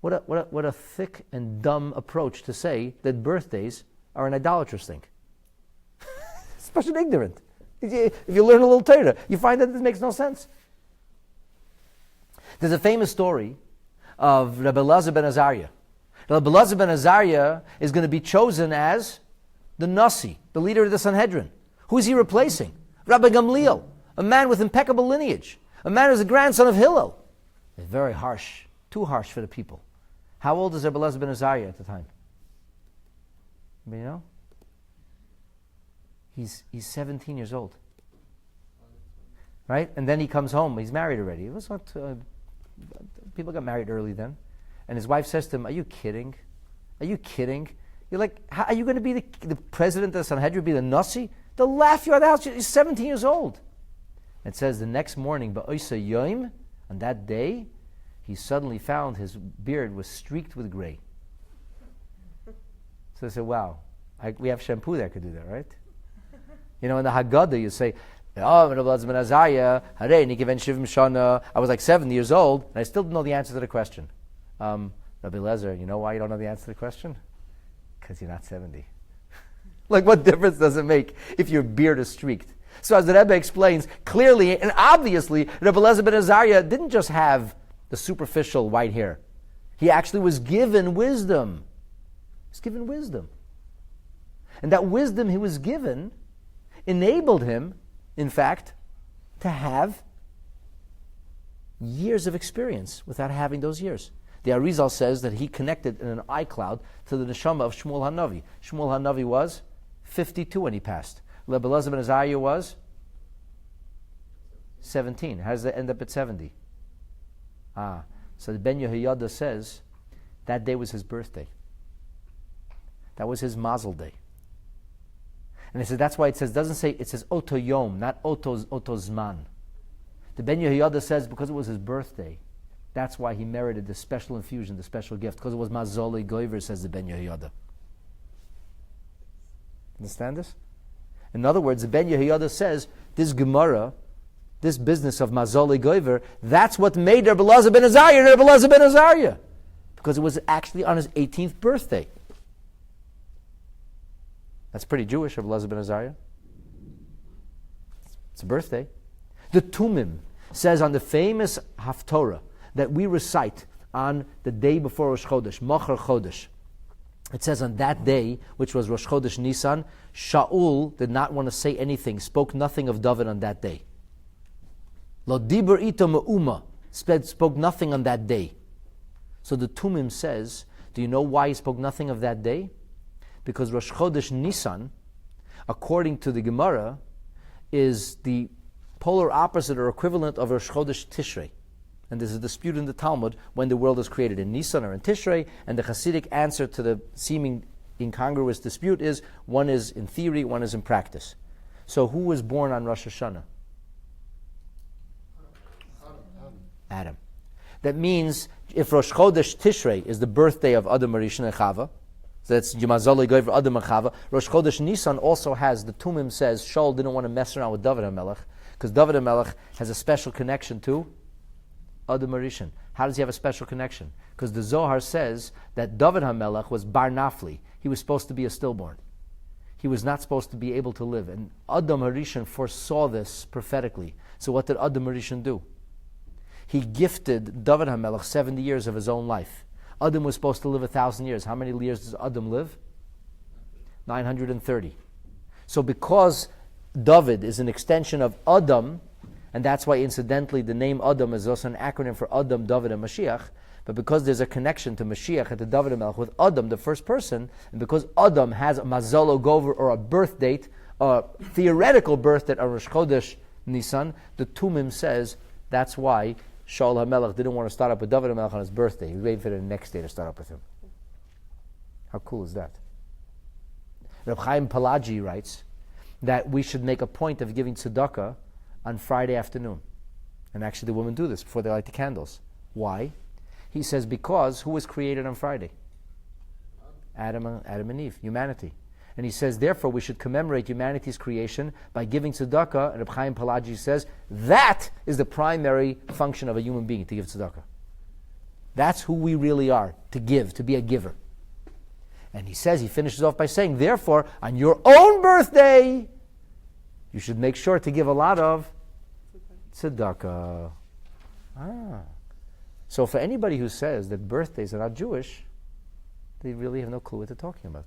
What a thick and dumb approach to say that birthdays are an idolatrous thing. Especially ignorant. If you learn a little Torah, you find that this makes no sense. There's a famous story of Rabbi Elazar ben Azariah. Rabbi Elazar ben Azariah is going to be chosen as the Nasi, the leader of the Sanhedrin. Who is he replacing? Rabbi Gamliel, a man with impeccable lineage, a man who's a grandson of Hillel. It's very harsh, too harsh for the people. How old is Rabbi Elazar ben Azariah at the time? You know? He's 17 years old. Right? And then he comes home. He's married already. It was not... people got married early then. And his wife says to him, are you kidding? Are you kidding? You're like, how are you going to be the president of Sanhedrin, be the Nasi? They'll laugh you out of the house. He's 17 years old. It says the next morning, Ba'oisa Yoim, on that day, he suddenly found his beard was streaked with gray. So I said, wow, we have shampoo that could do that, right? In the Haggadah, you say, I was like 7 years old, and I still didn't know the answer to the question. Rabbi Lezer, you know why you don't know the answer to the question? Because you're not 70. Like, what difference does it make if your beard is streaked? So as the Rebbe explains, clearly and obviously, Rabbi Lezer ben Azariah didn't just have the superficial white hair. He actually was given wisdom. He was given wisdom. And that wisdom he was given enabled him, in fact, to have years of experience without having those years. The Arizal says that he connected in an iCloud to the neshama of Shmuel HaNavi. Shmuel HaNavi was 52 when he passed. Rabbi Elazar ben Azariah was 17. How does that end up at 70? So the Ben Yehoyada says that day was his birthday. That was his mazel day. And he said that's why it says Oto Yom, not Oto Zman. The Ben Yehoyada says because it was his birthday, that's why he merited the special infusion, the special gift, because it was Mazoli Goiver, says the Ben Yehoyada. Understand this? In other words, the Ben Yehoyada says this Gemara, this business of Mazoli Goiver, that's what made Rabbi Elazar ben Azariah, because it was actually on his 18th birthday. That's pretty Jewish, Rabbi Elazar ben Azariah. It's a birthday. The Tumim says on the famous Haftorah that we recite on the day before Rosh Chodesh, Machar Chodesh. It says on that day, which was Rosh Chodesh Nisan, Shaul did not want to say anything, spoke nothing of David on that day. Lo diber ito me'uma, spoke nothing on that day. So the Tumim says, do you know why he spoke nothing of that day? Because Rosh Chodesh Nisan, according to the Gemara, is the polar opposite or equivalent of Rosh Chodesh Tishrei. And there's a dispute in the Talmud when the world is created, in Nisan or in Tishrei, and the Hasidic answer to the seeming incongruous dispute is one is in theory, one is in practice. So who was born on Rosh Hashanah? Adam. That means if Rosh Chodesh Tishrei is the birthday of Adam Rishon and Chava, so that's Yemazolei Goyver Adam and Chava, Rosh Chodesh Nisan also has, the Tumim says, Shaul didn't want to mess around with David HaMelech, because David HaMelech has a special connection to Adam Rishon. How does he have a special connection? Because the Zohar says that David HaMelech was Bar Nafli. He was supposed to be a stillborn. He was not supposed to be able to live. And Adam Rishon foresaw this prophetically. So what did Adam Rishon do? He gifted David HaMelech 70 years of his own life. Adam was supposed to live 1,000 years. How many years does Adam live? 930. So because David is an extension of Adam, and that's why, incidentally, the name Adam is also an acronym for Adam, David, and Mashiach. But because there's a connection to Mashiach and to David and Melech with Adam, the first person, and because Adam has a Mazalo Gover or a birth date, a theoretical birth date of Rosh Chodesh Nisan, the Tumim says that's why Shaul HaMelech didn't want to start up with David HaMelech on his birthday. He was waiting for the next day to start up with him. How cool is that? Reb Chaim Palagi writes that we should make a point of giving tzedakah on Friday afternoon. And actually the women do this before they light the candles. Why? He says because who was created on Friday? Adam and Eve, humanity. And he says therefore we should commemorate humanity's creation by giving tzedakah, and Reb Chaim Palagi says that is the primary function of a human being, to give tzedakah. That's who we really are, to give, to be a giver. And he says, he finishes off by saying, therefore, on your own birthday, you should make sure to give a lot of tzedakah. So for anybody who says that birthdays are not Jewish, they really have no clue what they're talking about.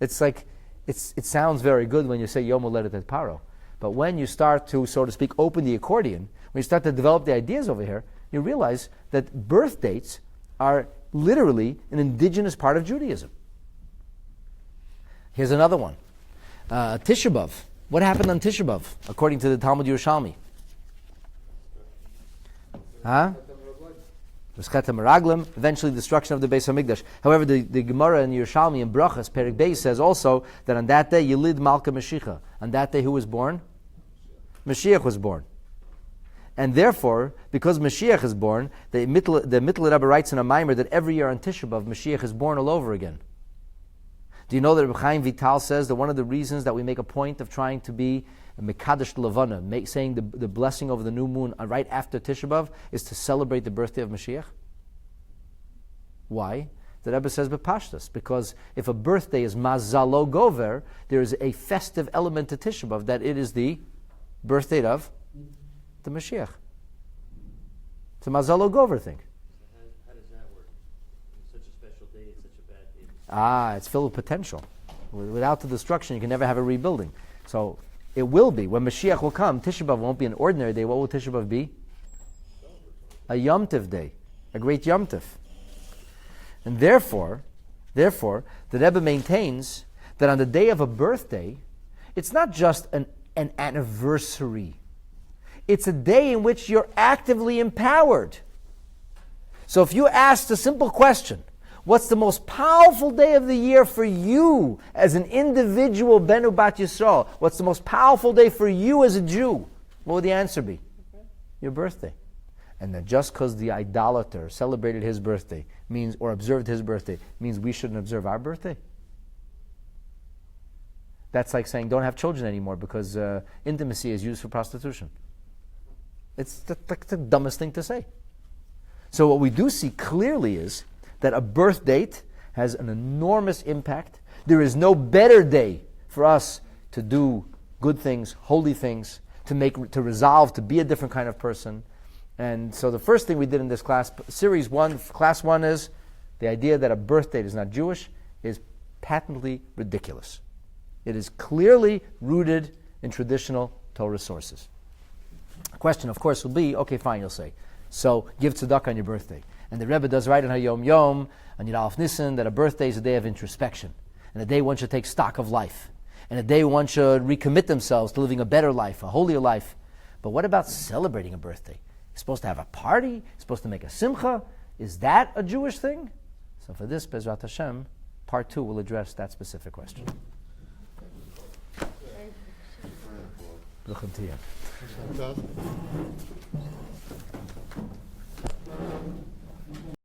It's like, it sounds very good when you say Yom Holedet et Paro. But when you start to, so to speak, open the accordion, when you start to develop the ideas over here, you realize that birth dates are literally an indigenous part of Judaism. Here's another one. Tisha B'Av. What happened on Tisha B'Av, according to the Talmud Yerushalmi? Eventually destruction of the Beis HaMikdash. However, the Gemara in Yerushalmi in Brachas, Perek Beis, says also that on that day, Yelid Malka Mashiach. On that day, who was born? Mashiach was born. And therefore, because Mashiach is born, the Mittel Rebbe writes in a Maimer that every year on Tisha B'Av, Mashiach is born all over again. Do you know that Reb Chaim Vital says that one of the reasons that we make a point of trying to be Mekadosh Levana, saying the blessing over the new moon right after Tisha B'Av, is to celebrate the birthday of Mashiach? Why? The Rebbe says bepashtus, because if a birthday is Mazalo Gover, there is a festive element to Tisha B'Av, that it is the birthday of the Mashiach. It's a Mazalo Gover thing. How does that work? It's such a special day, it's such a bad day. It's filled with potential. Without the destruction, you can never have a rebuilding. So it will be. When Mashiach will come, Tisha B'Av won't be an ordinary day. What will Tisha B'Av be? A Yom Tov day. A great Yom Tov. And therefore, the Rebbe maintains that on the day of a birthday, it's not just an anniversary. It's a day in which you're actively empowered. So if you ask the simple question, what's the most powerful day of the year for you as an individual Benu Bat Yisrael? What's the most powerful day for you as a Jew? What would the answer be? Your birthday. And that just because the idolater celebrated his birthday means, or observed his birthday, means we shouldn't observe our birthday? That's like saying don't have children anymore because intimacy is used for prostitution. It's the dumbest thing to say. So what we do see clearly is that a birth date has an enormous impact. There is no better day for us to do good things, holy things, to resolve to be a different kind of person. And so the first thing we did in this class, series 1, class 1, is the idea that a birth date is not Jewish is patently ridiculous. It is clearly rooted in traditional Torah sources. The question, of course, will be, okay, fine, you'll say, so give tzedakah on your birthday. And the Rebbe does write on Hayom Yom, on Yud Aleph Nisan, that a birthday is a day of introspection, and a day one should take stock of life, and a day one should recommit themselves to living a better life, a holier life. But what about celebrating a birthday? You're supposed to have a party? You're supposed to make a simcha? Is that a Jewish thing? So for this, Bezrat Hashem, part 2 will address that specific question. Bruchim Tiyah.